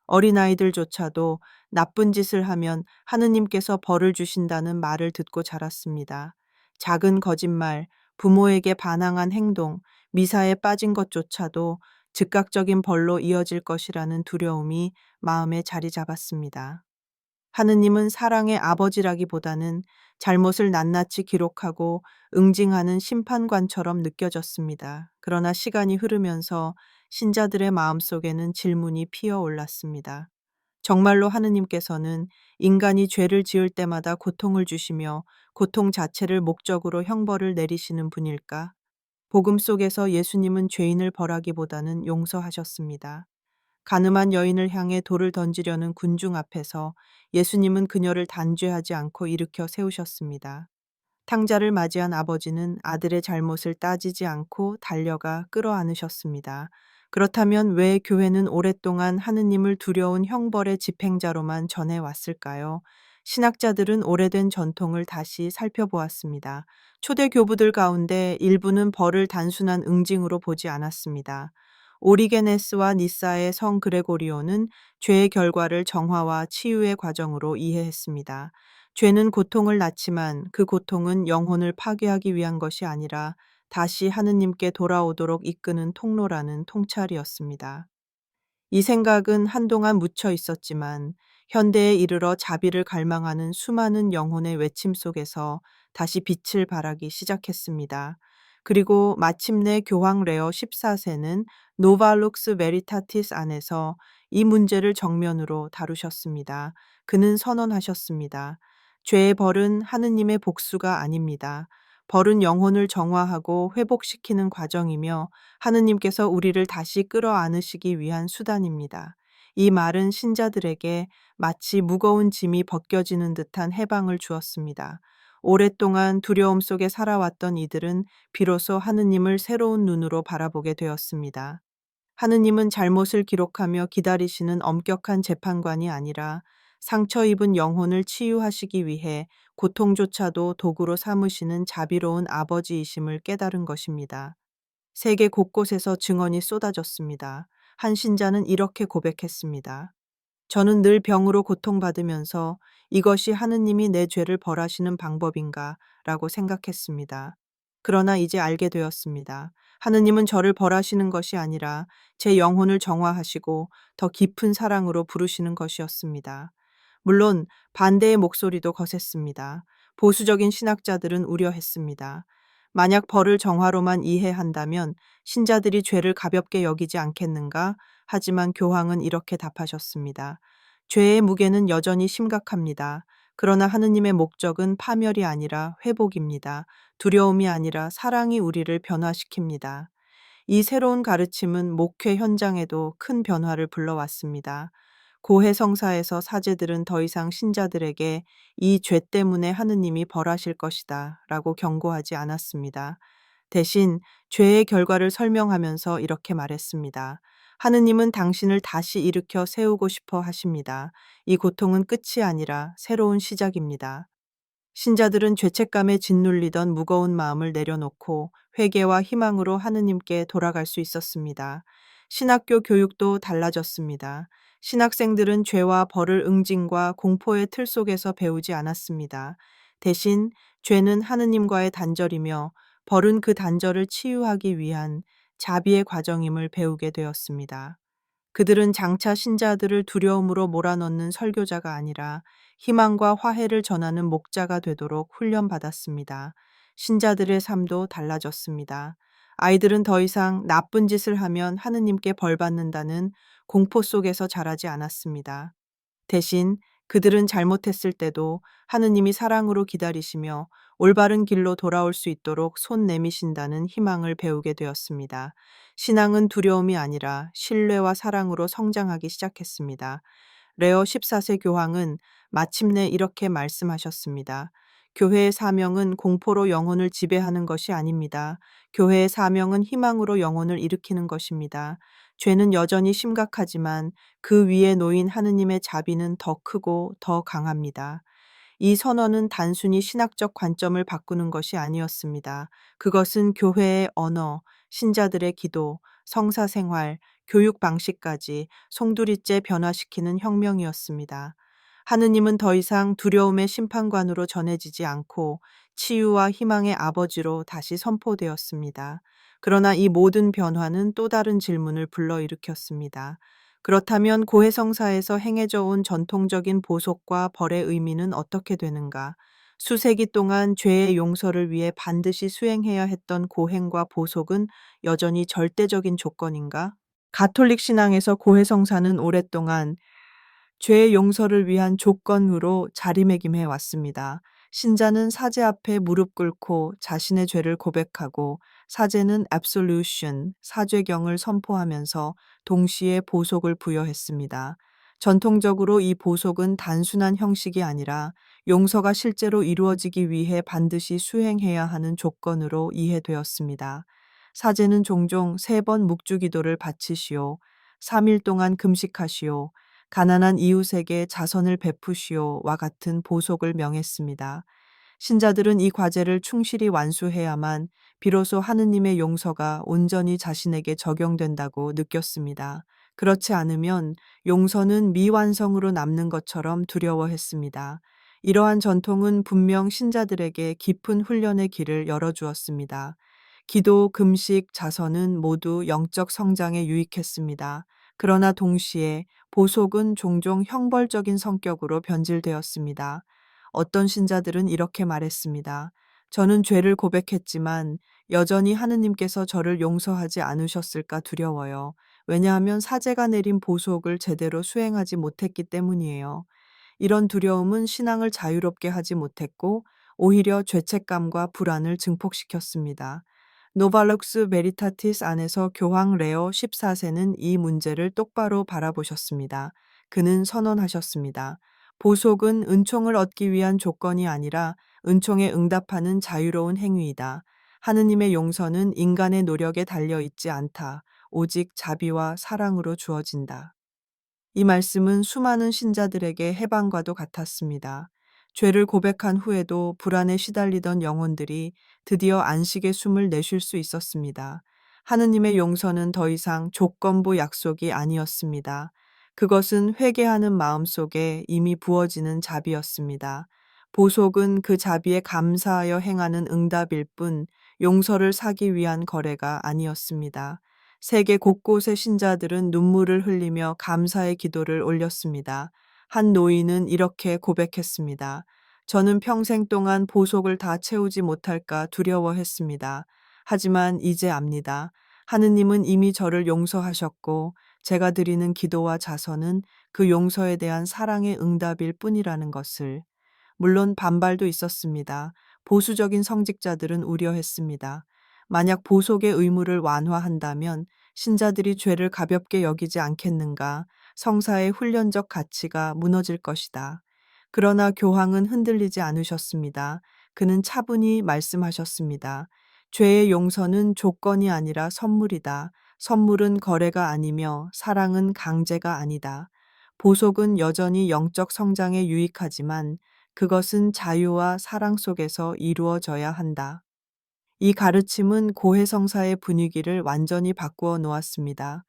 어린아이들조차도 나쁜 짓을 하면 하느님께서 벌을 주신다는 말을 듣고 자랐습니다. 작은 거짓말, 부모에게 반항한 행동, 미사에 빠진 것조차도 즉각적인 벌로 이어질 것이라는 두려움이 마음에 자리 잡았습니다. 하느님은 사랑의 아버지라기보다는 잘못을 낱낱이 기록하고 응징하는 심판관처럼 느껴졌습니다. 그러나 시간이 흐르면서 신자들의 마음속에는 질문이 피어 올랐습니다. 정말로 하느님께서는 인간이 죄를 지을 때마다 고통을 주시며 고통 자체를 목적으로 형벌을 내리시는 분일까? 복음 속에서 예수님은 죄인을 벌하기보다는 용서하셨습니다. 가늠한 여인을 향해 돌을 던지려는 군중 앞에서 예수님은 그녀를 단죄하지 않고 일으켜 세우셨습니다. 탕자를 맞이한 아버지는 아들의 잘못을 따지지 않고 달려가 끌어안으셨습니다. 그렇다면 왜 교회는 오랫동안 하느님을 두려운 형벌의 집행자로만 전해왔을까요? 신학자들은 오래된 전통을 다시 살펴보았습니다. 초대 교부들 가운데 일부는 벌을 단순한 응징으로 보지 않았습니다. 오리게네스와 니사의 성 그레고리오는 죄의 결과를 정화와 치유의 과정으로 이해했습니다. 죄는 고통을 낳지만 그 고통은 영혼을 파괴하기 위한 것이 아니라 다시 하느님께 돌아오도록 이끄는 통로라는 통찰이었습니다. 이 생각은 한동안 묻혀 있었지만 현대에 이르러 자비를 갈망하는 수많은 영혼의 외침 속에서 다시 빛을 발하기 시작했습니다. 그리고 마침내 교황 레오 14세는 노발룩스 베리타티스 안에서 이 문제를 정면으로 다루셨습니다. 그는 선언하셨습니다. 죄의 벌은 하느님의 복수가 아닙니다. 벌은 영혼을 정화하고 회복시키는 과정이며 하느님께서 우리를 다시 끌어안으시기 위한 수단입니다. 이 말은 신자들에게 마치 무거운 짐이 벗겨지는 듯한 해방을 주었습니다. 오랫동안 두려움 속에 살아왔던 이들은 비로소 하느님을 새로운 눈으로 바라보게 되었습니다. 하느님은 잘못을 기록하며 기다리시는 엄격한 재판관이 아니라 상처 입은 영혼을 치유하시기 위해 고통조차도 도구로 삼으시는 자비로운 아버지이심을 깨달은 것입니다. 세계 곳곳에서 증언이 쏟아졌습니다. 한 신자는 이렇게 고백했습니다. 저는 늘 병으로 고통받으면서 이것이 하느님이 내 죄를 벌하시는 방법인가 라고 생각했습니다. 그러나 이제 알게 되었습니다. 하느님은 저를 벌하시는 것이 아니라 제 영혼을 정화하시고 더 깊은 사랑으로 부르시는 것이었습니다. 물론 반대의 목소리도 거셌습니다. 보수적인 신학자들은 우려했습니다. 만약 벌을 정화로만 이해한다면 신자들이 죄를 가볍게 여기지 않겠는가? 하지만 교황은 이렇게 답하셨습니다. 죄의 무게는 여전히 심각합니다. 그러나 하느님의 목적은 파멸이 아니라 회복입니다. 두려움이 아니라 사랑이 우리를 변화시킵니다. 이 새로운 가르침은 목회 현장에도 큰 변화를 불러왔습니다. 고해 성사에서 사제들은 더 이상 신자들에게 이 죄 때문에 하느님이 벌하실 것이다 라고 경고하지 않았습니다. 대신 죄의 결과를 설명하면서 이렇게 말했습니다. 하느님은 당신을 다시 일으켜 세우고 싶어 하십니다. 이 고통은 끝이 아니라 새로운 시작입니다. 신자들은 죄책감에 짓눌리던 무거운 마음을 내려놓고 회개와 희망으로 하느님께 돌아갈 수 있었습니다. 신학교 교육도 달라졌습니다. 신학생들은 죄와 벌을 응징과 공포의 틀 속에서 배우지 않았습니다. 대신 죄는 하느님과의 단절이며 벌은 그 단절을 치유하기 위한 자비의 과정임을 배우게 되었습니다. 그들은 장차 신자들을 두려움으로 몰아넣는 설교자가 아니라 희망과 화해를 전하는 목자가 되도록 훈련받았습니다. 신자들의 삶도 달라졌습니다. 아이들은 더 이상 나쁜 짓을 하면 하느님께 벌 받는다는 공포 속에서 자라지 않았습니다. 대신 그들은 잘못했을 때도 하느님이 사랑으로 기다리시며 올바른 길로 돌아올 수 있도록 손 내미신다는 희망을 배우게 되었습니다. 신앙은 두려움이 아니라 신뢰와 사랑으로 성장하기 시작했습니다. 레오 14세 교황은 마침내 이렇게 말씀하셨습니다. 교회의 사명은 공포로 영혼을 지배하는 것이 아닙니다. 교회의 사명은 희망으로 영혼을 일으키는 것입니다. 죄는 여전히 심각하지만 그 위에 놓인 하느님의 자비는 더 크고 더 강합니다. 이 선언은 단순히 신학적 관점을 바꾸는 것이 아니었습니다. 그것은 교회의 언어, 신자들의 기도, 성사 생활, 교육 방식까지 송두리째 변화시키는 혁명이었습니다. 하느님은 더 이상 두려움의 심판관으로 전해지지 않고 치유와 희망의 아버지로 다시 선포되었습니다. 그러나 이 모든 변화는 또 다른 질문을 불러일으켰습니다. 그렇다면 고해성사에서 행해져 온 전통적인 보속과 벌의 의미는 어떻게 되는가? 수세기 동안 죄의 용서를 위해 반드시 수행해야 했던 고행과 보속은 여전히 절대적인 조건인가? 가톨릭 신앙에서 고해성사는 오랫동안 죄의 용서를 위한 조건으로 자리매김해 왔습니다. 신자는 사제 앞에 무릎 꿇고 자신의 죄를 고백하고 사제는 absolution, 사죄경을 선포하면서 동시에 보속을 부여했습니다. 전통적으로 이 보속은 단순한 형식이 아니라 용서가 실제로 이루어지기 위해 반드시 수행해야 하는 조건으로 이해되었습니다. 사제는 종종 3번 묵주기도를 바치시오, 3일 동안 금식하시오, 가난한 이웃에게 자선을 베푸시오와 같은 보속을 명했습니다. 신자들은 이 과제를 충실히 완수해야만 비로소 하느님의 용서가 온전히 자신에게 적용된다고 느꼈습니다. 그렇지 않으면 용서는 미완성으로 남는 것처럼 두려워했습니다. 이러한 전통은 분명 신자들에게 깊은 훈련의 길을 열어주었습니다. 기도, 금식, 자선은 모두 영적 성장에 유익했습니다. 그러나 동시에 보속은 종종 형벌적인 성격으로 변질되었습니다. 어떤 신자들은 이렇게 말했습니다. 저는 죄를 고백했지만 여전히 하느님께서 저를 용서하지 않으셨을까 두려워요. 왜냐하면 사제가 내린 보속을 제대로 수행하지 못했기 때문이에요. 이런 두려움은 신앙을 자유롭게 하지 못했고 오히려 죄책감과 불안을 증폭시켰습니다. 노발룩스 베리타티스 안에서 교황 레오 14세는 이 문제를 똑바로 바라보셨습니다. 그는 선언하셨습니다. 보속은 은총을 얻기 위한 조건이 아니라 은총에 응답하는 자유로운 행위이다. 하느님의 용서는 인간의 노력에 달려 있지 않다. 오직 자비와 사랑으로 주어진다. 이 말씀은 수많은 신자들에게 해방과도 같았습니다. 죄를 고백한 후에도 불안에 시달리던 영혼들이 드디어 안식의 숨을 내쉴 수 있었습니다. 하느님의 용서는 더 이상 조건부 약속이 아니었습니다. 그것은 회개하는 마음 속에 이미 부어지는 자비였습니다. 보속은 그 자비에 감사하여 행하는 응답일 뿐 용서를 사기 위한 거래가 아니었습니다. 세계 곳곳의 신자들은 눈물을 흘리며 감사의 기도를 올렸습니다. 한 노인은 이렇게 고백했습니다. 저는 평생 동안 보속을 다 채우지 못할까 두려워했습니다. 하지만 이제 압니다. 하느님은 이미 저를 용서하셨고 제가 드리는 기도와 자선은 그 용서에 대한 사랑의 응답일 뿐이라는 것을. 물론 반발도 있었습니다. 보수적인 성직자들은 우려했습니다. 만약 보속의 의무를 완화한다면 신자들이 죄를 가볍게 여기지 않겠는가, 성사의 훈련적 가치가 무너질 것이다. 그러나 교황은 흔들리지 않으셨습니다. 그는 차분히 말씀하셨습니다. 죄의 용서는 조건이 아니라 선물이다. 선물은 거래가 아니며 사랑은 강제가 아니다. 보속은 여전히 영적 성장에 유익하지만 그것은 자유와 사랑 속에서 이루어져야 한다. 이 가르침은 고해성사의 분위기를 완전히 바꾸어 놓았습니다.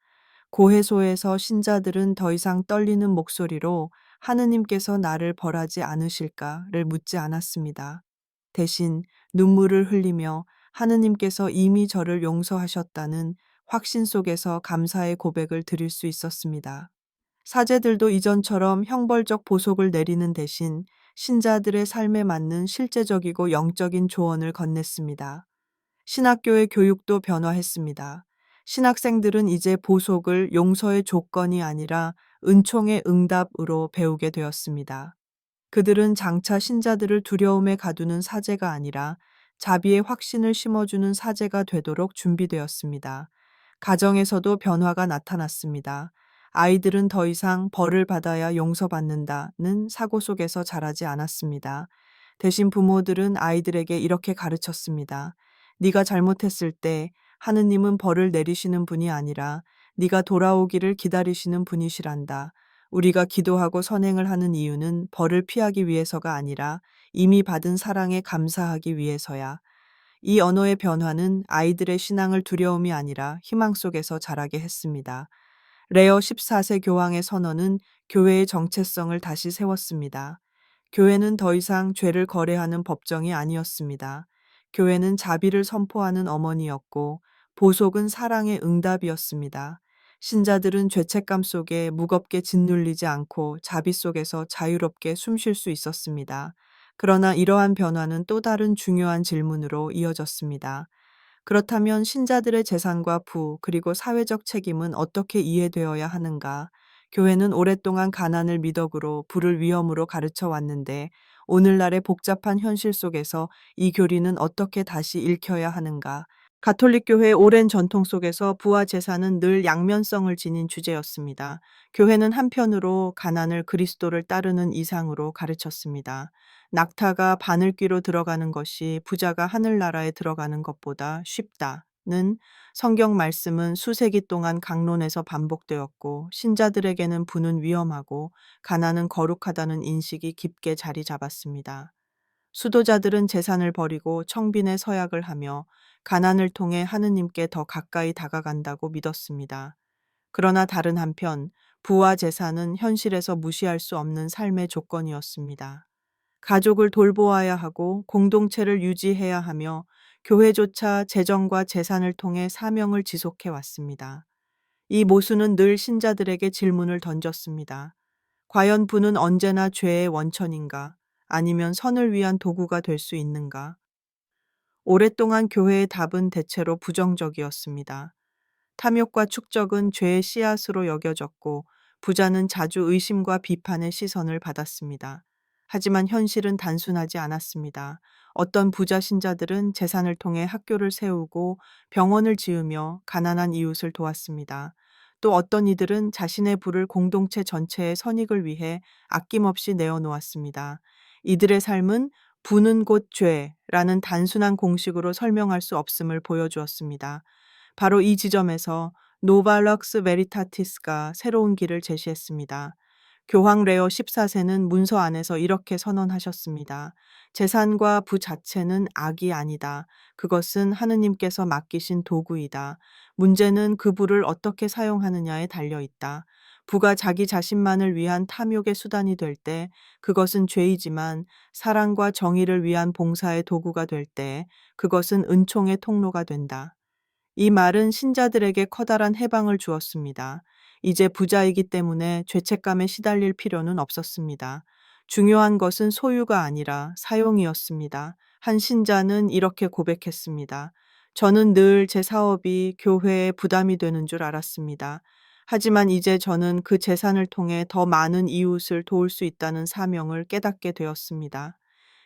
고해소에서 신자들은 더 이상 떨리는 목소리로 하느님께서 나를 벌하지 않으실까를 묻지 않았습니다. 대신 눈물을 흘리며 하느님께서 이미 저를 용서하셨다는 확신 속에서 감사의 고백을 드릴 수 있었습니다. 사제들도 이전처럼 형벌적 보속을 내리는 대신 신자들의 삶에 맞는 실제적이고 영적인 조언을 건넸습니다. 신학교의 교육도 변화했습니다. 신학생들은 이제 보속을 용서의 조건이 아니라 은총의 응답으로 배우게 되었습니다. 그들은 장차 신자들을 두려움에 가두는 사제가 아니라 자비의 확신을 심어주는 사제가 되도록 준비되었습니다. 가정에서도 변화가 나타났습니다. 아이들은 더 이상 벌을 받아야 용서받는다는 사고 속에서 자라지 않았습니다. 대신 부모들은 아이들에게 이렇게 가르쳤습니다. 네가 잘못했을 때 하느님은 벌을 내리시는 분이 아니라 네가 돌아오기를 기다리시는 분이시란다. 우리가 기도하고 선행을 하는 이유는 벌을 피하기 위해서가 아니라 이미 받은 사랑에 감사하기 위해서야. 이 언어의 변화는 아이들의 신앙을 두려움이 아니라 희망 속에서 자라게 했습니다. 레어 14세 교황의 선언은 교회의 정체성을 다시 세웠습니다. 교회는 더 이상 죄를 거래하는 법정이 아니었습니다. 교회는 자비를 선포하는 어머니였고 보속은 사랑의 응답이었습니다. 신자들은 죄책감 속에 무겁게 짓눌리지 않고 자비 속에서 자유롭게 숨 쉴 수 있었습니다. 그러나 이러한 변화는 또 다른 중요한 질문으로 이어졌습니다. 그렇다면 신자들의 재산과 부, 그리고 사회적 책임은 어떻게 이해되어야 하는가? 교회는 오랫동안 가난을 미덕으로 부를 위험으로 가르쳐 왔는데 오늘날의 복잡한 현실 속에서 이 교리는 어떻게 다시 읽혀야 하는가? 가톨릭 교회의 오랜 전통 속에서 부와 재산은 늘 양면성을 지닌 주제였습니다. 교회는 한편으로 가난을 그리스도를 따르는 이상으로 가르쳤습니다. 낙타가 바늘귀로 들어가는 것이 부자가 하늘나라에 들어가는 것보다 쉽다는 성경 말씀은 수세기 동안 강론에서 반복되었고, 신자들에게는 부는 위험하고 가난은 거룩하다는 인식이 깊게 자리 잡았습니다. 수도자들은 재산을 버리고 청빈의 서약을 하며 가난을 통해 하느님께 더 가까이 다가간다고 믿었습니다. 그러나 다른 한편, 부와 재산은 현실에서 무시할 수 없는 삶의 조건이었습니다. 가족을 돌보아야 하고 공동체를 유지해야 하며 교회조차 재정과 재산을 통해 사명을 지속해 왔습니다. 이 모순은 늘 신자들에게 질문을 던졌습니다. 과연 부는 언제나 죄의 원천인가? 아니면 선을 위한 도구가 될 수 있는가? 오랫동안 교회의 답은 대체로 부정적이었습니다. 탐욕과 축적은 죄의 씨앗으로 여겨졌고 부자는 자주 의심과 비판의 시선을 받았습니다. 하지만 현실은 단순하지 않았습니다. 어떤 부자 신자들은 재산을 통해 학교를 세우고 병원을 지으며 가난한 이웃을 도왔습니다. 또 어떤 이들은 자신의 부를 공동체 전체의 선익을 위해 아낌없이 내어놓았습니다. 이들의 삶은 부는 곧 죄라는 단순한 공식으로 설명할 수 없음을 보여주었습니다. 바로 이 지점에서 노발럭스 베리타티스가 새로운 길을 제시했습니다. 교황 레오 14세는 문서 안에서 이렇게 선언하셨습니다. 재산과 부 자체는 악이 아니다. 그것은 하느님께서 맡기신 도구이다. 문제는 그 부를 어떻게 사용하느냐에 달려 있다. 부가 자기 자신만을 위한 탐욕의 수단이 될 때 그것은 죄이지만 사랑과 정의를 위한 봉사의 도구가 될 때 그것은 은총의 통로가 된다. 이 말은 신자들에게 커다란 해방을 주었습니다. 이제 부자이기 때문에 죄책감에 시달릴 필요는 없었습니다. 중요한 것은 소유가 아니라 사용이었습니다. 한 신자는 이렇게 고백했습니다. 저는 늘 제 사업이 교회에 부담이 되는 줄 알았습니다. 하지만 이제 저는 그 재산을 통해 더 많은 이웃을 도울 수 있다는 사명을 깨닫게 되었습니다.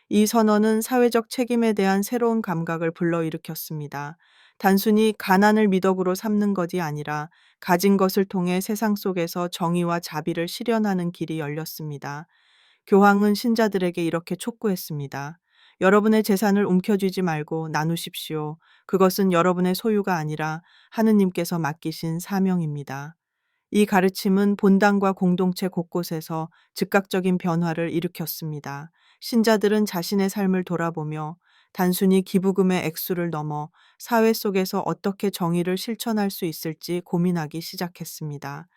이 선언은 사회적 책임에 대한 새로운 감각을 불러일으켰습니다. 단순히 가난을 미덕으로 삼는 것이 아니라 가진 것을 통해 세상 속에서 정의와 자비를 실현하는 길이 열렸습니다. 교황은 신자들에게 이렇게 촉구했습니다. 여러분의 재산을 움켜쥐지 말고 나누십시오. 그것은 여러분의 소유가 아니라 하느님께서 맡기신 사명입니다. 이 가르침은 본당과 공동체 곳곳에서 즉각적인 변화를 일으켰습니다. 신자들은 자신의 삶을 돌아보며 단순히 기부금의 액수를 넘어 사회 속에서 어떻게 정의를 실천할 수 있을지 고민하기 시작했습니다.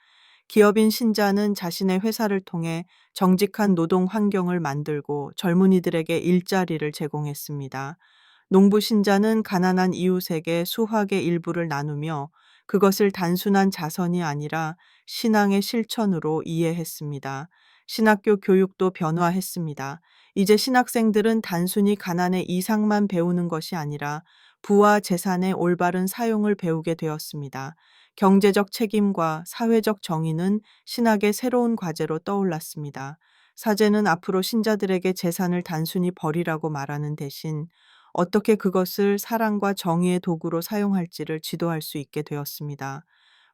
기업인 신자는 자신의 회사를 통해 정직한 노동 환경을 만들고 젊은이들에게 일자리를 제공했습니다. 농부 신자는 가난한 이웃에게 수확의 일부를 나누며 그것을 단순한 자선이 아니라 신앙의 실천으로 이해했습니다. 신학교 교육도 변화했습니다. 이제 신학생들은 단순히 가난의 이상만 배우는 것이 아니라 부와 재산의 올바른 사용을 배우게 되었습니다. 경제적 책임과 사회적 정의는 신학의 새로운 과제로 떠올랐습니다. 사제는 앞으로 신자들에게 재산을 단순히 버리라고 말하는 대신 어떻게 그것을 사랑과 정의의 도구로 사용할지를 지도할 수 있게 되었습니다.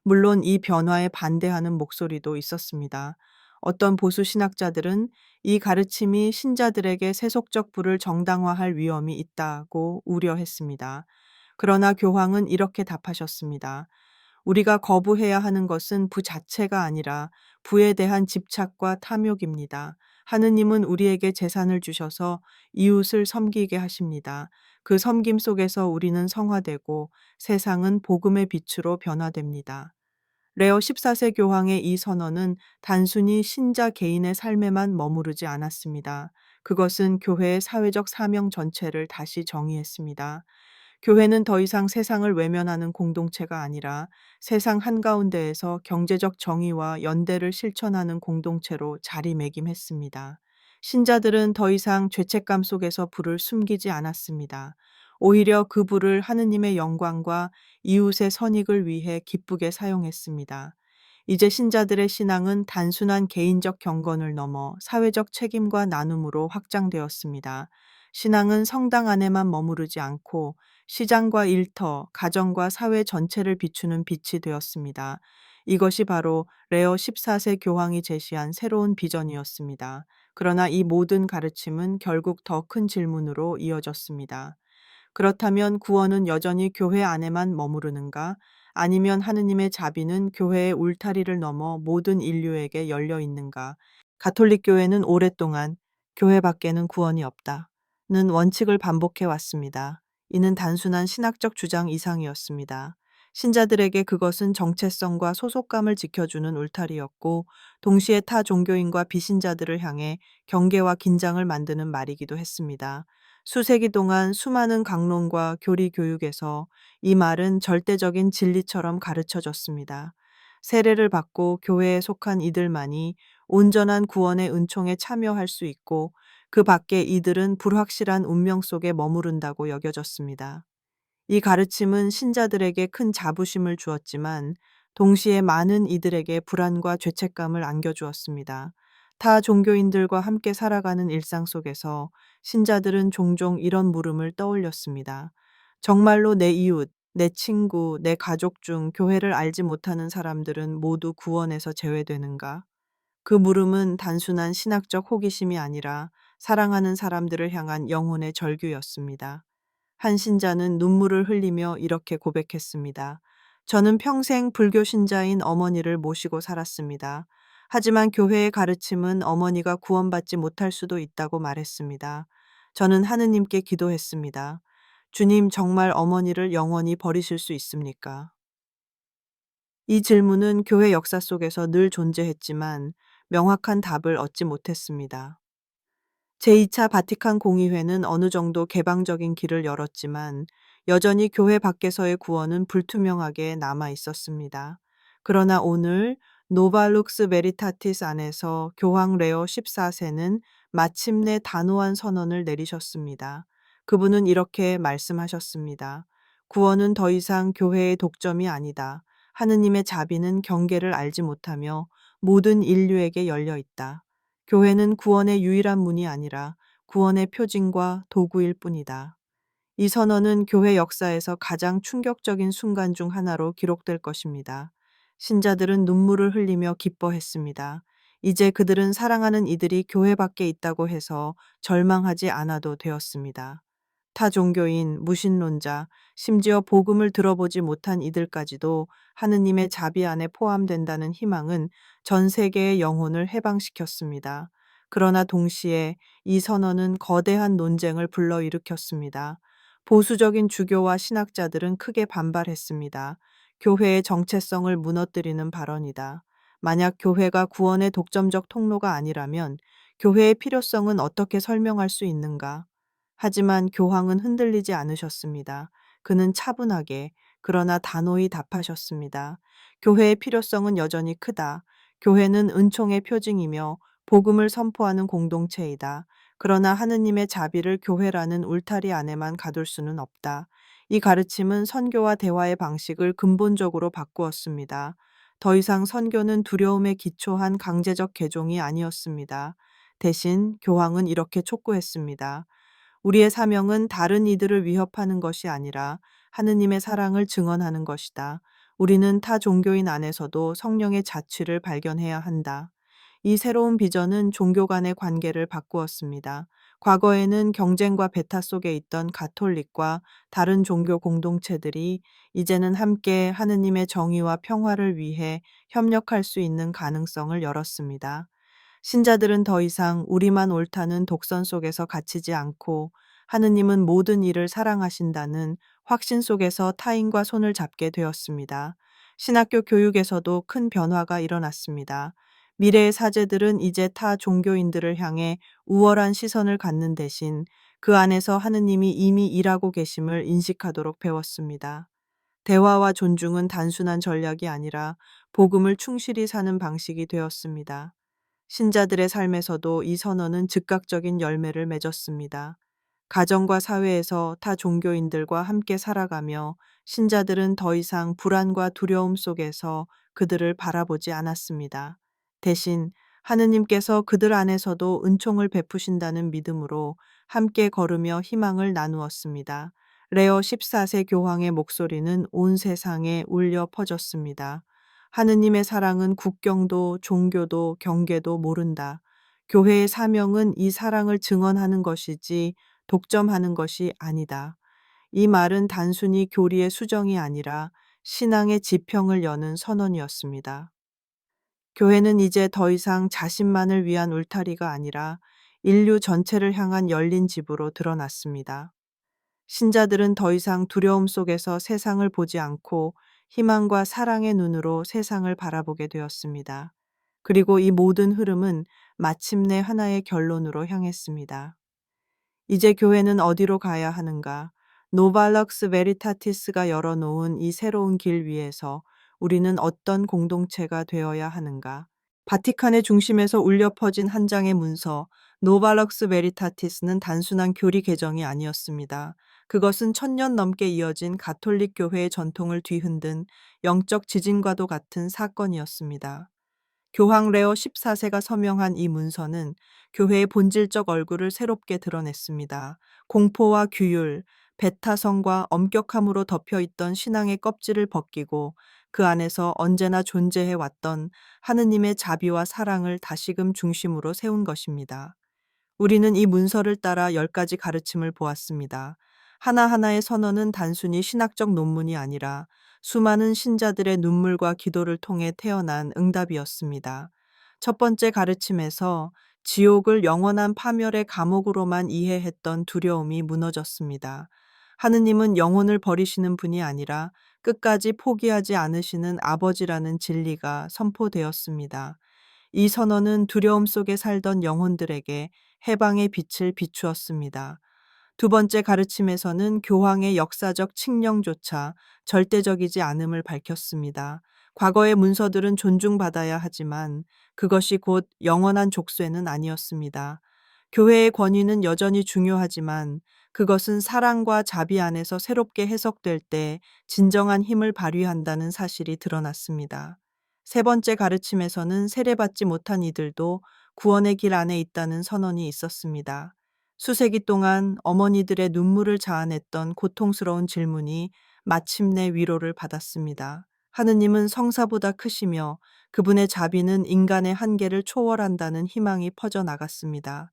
물론 이 변화에 반대하는 목소리도 있었습니다. 어떤 보수 신학자들은 이 가르침이 신자들에게 세속적 부를 정당화할 위험이 있다고 우려했습니다. 그러나 교황은 이렇게 답하셨습니다. 우리가 거부해야 하는 것은 부 자체가 아니라 부에 대한 집착과 탐욕입니다. 하느님은 우리에게 재산을 주셔서 이웃을 섬기게 하십니다. 그 섬김 속에서 우리는 성화되고 세상은 복음의 빛으로 변화됩니다. 레오 14세 교황의 이 선언은 단순히 신자 개인의 삶에만 머무르지 않았습니다. 그것은 교회의 사회적 사명 전체를 다시 정의했습니다. 교회는 더 이상 세상을 외면하는 공동체가 아니라 세상 한가운데에서 경제적 정의와 연대를 실천하는 공동체로 자리매김했습니다. 신자들은 더 이상 죄책감 속에서 불을 숨기지 않았습니다. 오히려 그 불을 하느님의 영광과 이웃의 선익을 위해 기쁘게 사용했습니다. 이제 신자들의 신앙은 단순한 개인적 경건을 넘어 사회적 책임과 나눔으로 확장되었습니다. 신앙은 성당 안에만 머무르지 않고 시장과 일터, 가정과 사회 전체를 비추는 빛이 되었습니다. 이것이 바로 레오 14세 교황이 제시한 새로운 비전이었습니다. 그러나 이 모든 가르침은 결국 더 큰 질문으로 이어졌습니다. 그렇다면 구원은 여전히 교회 안에만 머무르는가? 아니면 하느님의 자비는 교회의 울타리를 넘어 모든 인류에게 열려 있는가? 가톨릭 교회는 오랫동안 교회 밖에는 구원이 없다는 원칙을 반복해 왔습니다. 이는 단순한 신학적 주장 이상이었습니다. 신자들에게 그것은 정체성과 소속감을 지켜주는 울타리였고, 동시에 타 종교인과 비신자들을 향해 경계와 긴장을 만드는 말이기도 했습니다. 수세기 동안 수많은 강론과 교리 교육에서 이 말은 절대적인 진리처럼 가르쳐졌습니다. 세례를 받고 교회에 속한 이들만이 온전한 구원의 은총에 참여할 수 있고 그 밖에 이들은 불확실한 운명 속에 머무른다고 여겨졌습니다. 이 가르침은 신자들에게 큰 자부심을 주었지만 동시에 많은 이들에게 불안과 죄책감을 안겨주었습니다. 타 종교인들과 함께 살아가는 일상 속에서 신자들은 종종 이런 물음을 떠올렸습니다. 정말로 내 이웃, 내 친구, 내 가족 중 교회를 알지 못하는 사람들은 모두 구원에서 제외되는가? 그 물음은 단순한 신학적 호기심이 아니라 사랑하는 사람들을 향한 영혼의 절규였습니다. 한 신자는 눈물을 흘리며 이렇게 고백했습니다. 저는 평생 불교 신자인 어머니를 모시고 살았습니다. 하지만 교회의 가르침은 어머니가 구원받지 못할 수도 있다고 말했습니다. 저는 하느님께 기도했습니다. 주님, 정말 어머니를 영원히 버리실 수 있습니까? 이 질문은 교회 역사 속에서 늘 존재했지만 명확한 답을 얻지 못했습니다. 제2차 바티칸 공의회는 어느 정도 개방적인 길을 열었지만 여전히 교회 밖에서의 구원은 불투명하게 남아 있었습니다. 그러나 오늘 노발룩스 메리타티스 안에서 교황 레오 14세는 마침내 단호한 선언을 내리셨습니다. 그분은 이렇게 말씀하셨습니다. 구원은 더 이상 교회의 독점이 아니다. 하느님의 자비는 경계를 알지 못하며 모든 인류에게 열려 있다. 교회는 구원의 유일한 문이 아니라 구원의 표징과 도구일 뿐이다. 이 선언은 교회 역사에서 가장 충격적인 순간 중 하나로 기록될 것입니다. 신자들은 눈물을 흘리며 기뻐했습니다. 이제 그들은 사랑하는 이들이 교회 밖에 있다고 해서 절망하지 않아도 되었습니다. 타 종교인, 무신론자, 심지어 복음을 들어보지 못한 이들까지도 하느님의 자비 안에 포함된다는 희망은 전 세계의 영혼을 해방시켰습니다. 그러나 동시에 이 선언은 거대한 논쟁을 불러일으켰습니다. 보수적인 주교와 신학자들은 크게 반발했습니다. 교회의 정체성을 무너뜨리는 발언이다. 만약 교회가 구원의 독점적 통로가 아니라면 교회의 필요성은 어떻게 설명할 수 있는가? 하지만 교황은 흔들리지 않으셨습니다. 그는 차분하게 그러나 단호히 답하셨습니다. 교회의 필요성은 여전히 크다. 교회는 은총의 표징이며 복음을 선포하는 공동체이다. 그러나 하느님의 자비를 교회라는 울타리 안에만 가둘 수는 없다. 이 가르침은 선교와 대화의 방식을 근본적으로 바꾸었습니다. 더 이상 선교는 두려움에 기초한 강제적 개종이 아니었습니다. 대신 교황은 이렇게 촉구했습니다. 우리의 사명은 다른 이들을 위협하는 것이 아니라 하느님의 사랑을 증언하는 것이다. 우리는 타 종교인 안에서도 성령의 자취를 발견해야 한다. 이 새로운 비전은 종교 간의 관계를 바꾸었습니다. 과거에는 경쟁과 배타 속에 있던 가톨릭과 다른 종교 공동체들이 이제는 함께 하느님의 정의와 평화를 위해 협력할 수 있는 가능성을 열었습니다. 신자들은 더 이상 우리만 옳다는 독선 속에서 갇히지 않고 하느님은 모든 일을 사랑하신다는 확신 속에서 타인과 손을 잡게 되었습니다. 신학교 교육에서도 큰 변화가 일어났습니다. 미래의 사제들은 이제 타 종교인들을 향해 우월한 시선을 갖는 대신 그 안에서 하느님이 이미 일하고 계심을 인식하도록 배웠습니다. 대화와 존중은 단순한 전략이 아니라 복음을 충실히 사는 방식이 되었습니다. 신자들의 삶에서도 이 선언은 즉각적인 열매를 맺었습니다. 가정과 사회에서 타 종교인들과 함께 살아가며 신자들은 더 이상 불안과 두려움 속에서 그들을 바라보지 않았습니다. 대신 하느님께서 그들 안에서도 은총을 베푸신다는 믿음으로 함께 걸으며 희망을 나누었습니다. 레오 14세 교황의 목소리는 온 세상에 울려 퍼졌습니다. 하느님의 사랑은 국경도 종교도 경계도 모른다. 교회의 사명은 이 사랑을 증언하는 것이지 독점하는 것이 아니다. 이 말은 단순히 교리의 수정이 아니라 신앙의 지평을 여는 선언이었습니다. 교회는 이제 더 이상 자신만을 위한 울타리가 아니라 인류 전체를 향한 열린 집으로 드러났습니다. 신자들은 더 이상 두려움 속에서 세상을 보지 않고 희망과 사랑의 눈으로 세상을 바라보게 되었습니다. 그리고 이 모든 흐름은 마침내 하나의 결론으로 향했습니다. 이제 교회는 어디로 가야 하는가? 노발럭스 베리타티스가 열어놓은 이 새로운 길 위에서 우리는 어떤 공동체가 되어야 하는가? 바티칸의 중심에서 울려 퍼진 한 장의 문서, 노발럭스 베리타티스는 단순한 교리 개정이 아니었습니다. 그것은 1000년 넘게 이어진 가톨릭 교회의 전통을 뒤흔든 영적 지진과도 같은 사건이었습니다. 교황 레오 14세가 서명한 이 문서는 교회의 본질적 얼굴을 새롭게 드러냈습니다. 공포와 규율, 배타성과 엄격함으로 덮여 있던 신앙의 껍질을 벗기고 그 안에서 언제나 존재해 왔던 하느님의 자비와 사랑을 다시금 중심으로 세운 것입니다. 우리는 이 문서를 따라 10가지 가르침을 보았습니다. 하나하나의 선언은 단순히 신학적 논문이 아니라 수많은 신자들의 눈물과 기도를 통해 태어난 응답이었습니다. 첫 번째 가르침에서 지옥을 영원한 파멸의 감옥으로만 이해했던 두려움이 무너졌습니다. 하느님은 영혼을 버리시는 분이 아니라 끝까지 포기하지 않으시는 아버지라는 진리가 선포되었습니다. 이 선언은 두려움 속에 살던 영혼들에게 해방의 빛을 비추었습니다. 두 번째 가르침에서는 교황의 역사적 칙령조차 절대적이지 않음을 밝혔습니다. 과거의 문서들은 존중받아야 하지만 그것이 곧 영원한 족쇄는 아니었습니다. 교회의 권위는 여전히 중요하지만 그것은 사랑과 자비 안에서 새롭게 해석될 때 진정한 힘을 발휘한다는 사실이 드러났습니다. 세 번째 가르침에서는 세례받지 못한 이들도 구원의 길 안에 있다는 선언이 있었습니다. 수세기 동안 어머니들의 눈물을 자아냈던 고통스러운 질문이 마침내 위로를 받았습니다. 하느님은 성사보다 크시며 그분의 자비는 인간의 한계를 초월한다는 희망이 퍼져나갔습니다.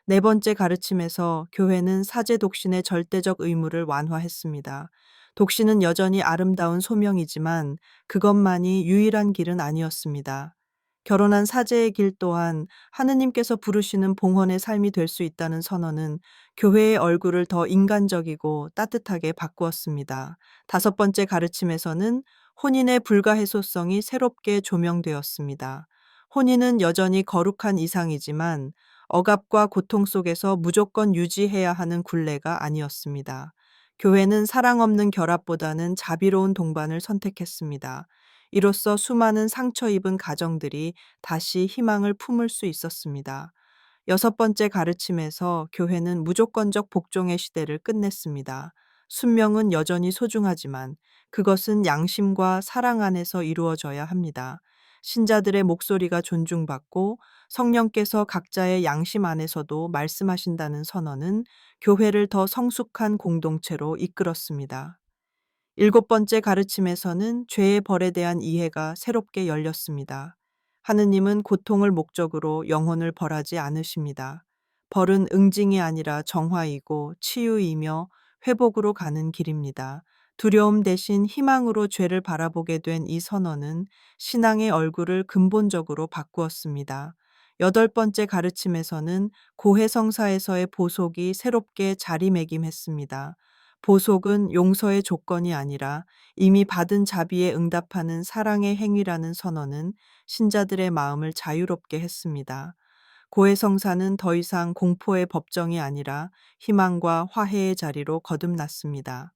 네 번째 가르침에서 교회는 사제 독신의 절대적 의무를 완화했습니다. 독신은 여전히 아름다운 소명이지만 그것만이 유일한 길은 아니었습니다. 결혼한 사제의 길 또한 하느님께서 부르시는 봉헌의 삶이 될 수 있다는 선언은 교회의 얼굴을 더 인간적이고 따뜻하게 바꾸었습니다. 다섯 번째 가르침에서는 혼인의 불가해소성이 새롭게 조명되었습니다. 혼인은 여전히 거룩한 이상이지만 억압과 고통 속에서 무조건 유지해야 하는 굴레가 아니었습니다. 교회는 사랑 없는 결합보다는 자비로운 동반을 선택했습니다. 이로써 수많은 상처 입은 가정들이 다시 희망을 품을 수 있었습니다. 여섯 번째 가르침에서 교회는 무조건적 복종의 시대를 끝냈습니다. 순명은 여전히 소중하지만 그것은 양심과 사랑 안에서 이루어져야 합니다. 신자들의 목소리가 존중받고 성령께서 각자의 양심 안에서도 말씀하신다는 선언은 교회를 더 성숙한 공동체로 이끌었습니다. 일곱 번째 가르침에서는 죄의 벌에 대한 이해가 새롭게 열렸습니다. 하느님은 고통을 목적으로 영혼을 벌하지 않으십니다. 벌은 응징이 아니라 정화이고 치유이며 회복으로 가는 길입니다. 두려움 대신 희망으로 죄를 바라보게 된 이 선언은 신앙의 얼굴을 근본적으로 바꾸었습니다. 여덟 번째 가르침에서는 고해성사에서의 보속이 새롭게 자리매김했습니다. 보속은 용서의 조건이 아니라 이미 받은 자비에 응답하는 사랑의 행위라는 선언은 신자들의 마음을 자유롭게 했습니다. 고해성사는 더 이상 공포의 법정이 아니라 희망과 화해의 자리로 거듭났습니다.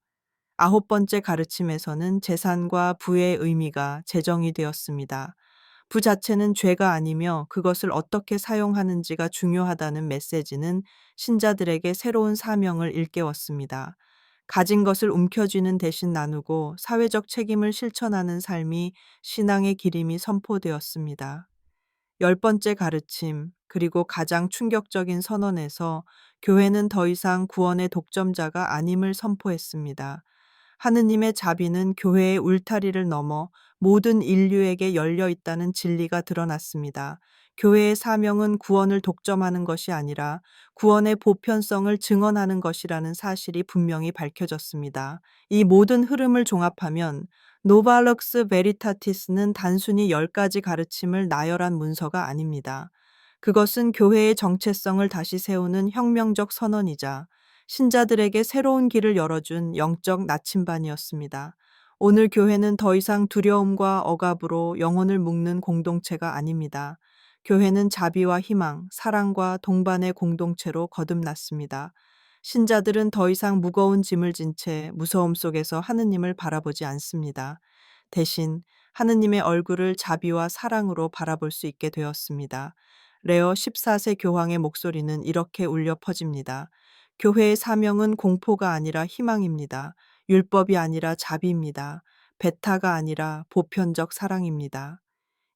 아홉 번째 가르침에서는 재산과 부의 의미가 제정이 되었습니다. 부 자체는 죄가 아니며 그것을 어떻게 사용하는지가 중요하다는 메시지는 신자들에게 새로운 사명을 일깨웠습니다. 가진 것을 움켜쥐는 대신 나누고 사회적 책임을 실천하는 삶이 신앙의 기림이 선포되었습니다. 열 번째 가르침, 그리고 가장 충격적인 선언에서 교회는 더 이상 구원의 독점자가 아님을 선포했습니다. 하느님의 자비는 교회의 울타리를 넘어 모든 인류에게 열려 있다는 진리가 드러났습니다. 교회의 사명은 구원을 독점하는 것이 아니라 구원의 보편성을 증언하는 것이라는 사실이 분명히 밝혀졌습니다. 이 모든 흐름을 종합하면 노발럭스 베리타티스는 단순히 10가지 가르침을 나열한 문서가 아닙니다. 그것은 교회의 정체성을 다시 세우는 혁명적 선언이자 신자들에게 새로운 길을 열어준 영적 나침반이었습니다. 오늘 교회는 더 이상 두려움과 억압으로 영혼을 묶는 공동체가 아닙니다. 교회는 자비와 희망, 사랑과 동반의 공동체로 거듭났습니다. 신자들은 더 이상 무거운 짐을 진 채 무서움 속에서 하느님을 바라보지 않습니다. 대신 하느님의 얼굴을 자비와 사랑으로 바라볼 수 있게 되었습니다. 레어 14세 교황의 목소리는 이렇게 울려 퍼집니다. 교회의 사명은 공포가 아니라 희망입니다. 율법이 아니라 자비입니다. 배타가 아니라 보편적 사랑입니다.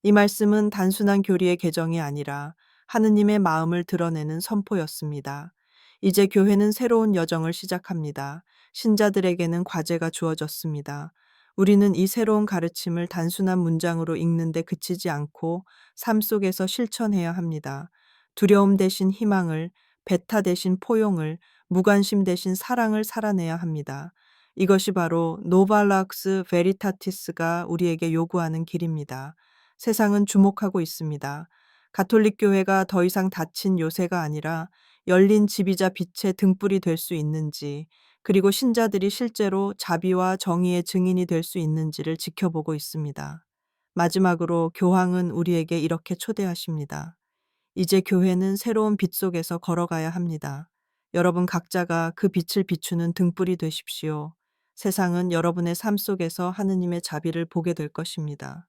이 말씀은 단순한 교리의 개정이 아니라 하느님의 마음을 드러내는 선포였습니다. 이제 교회는 새로운 여정을 시작합니다. 신자들에게는 과제가 주어졌습니다. 우리는 이 새로운 가르침을 단순한 문장으로 읽는데 그치지 않고 삶 속에서 실천해야 합니다. 두려움 대신 희망을, 배타 대신 포용을, 무관심 대신 사랑을 살아내야 합니다. 이것이 바로 노발락스 베리타티스가 우리에게 요구하는 길입니다. 세상은 주목하고 있습니다. 가톨릭 교회가 더 이상 닫힌 요새가 아니라 열린 집이자 빛의 등불이 될 수 있는지, 그리고 신자들이 실제로 자비와 정의의 증인이 될 수 있는지를 지켜보고 있습니다. 마지막으로 교황은 우리에게 이렇게 초대하십니다. 이제 교회는 새로운 빛 속에서 걸어가야 합니다. 여러분 각자가 그 빛을 비추는 등불이 되십시오. 세상은 여러분의 삶 속에서 하느님의 자비를 보게 될 것입니다.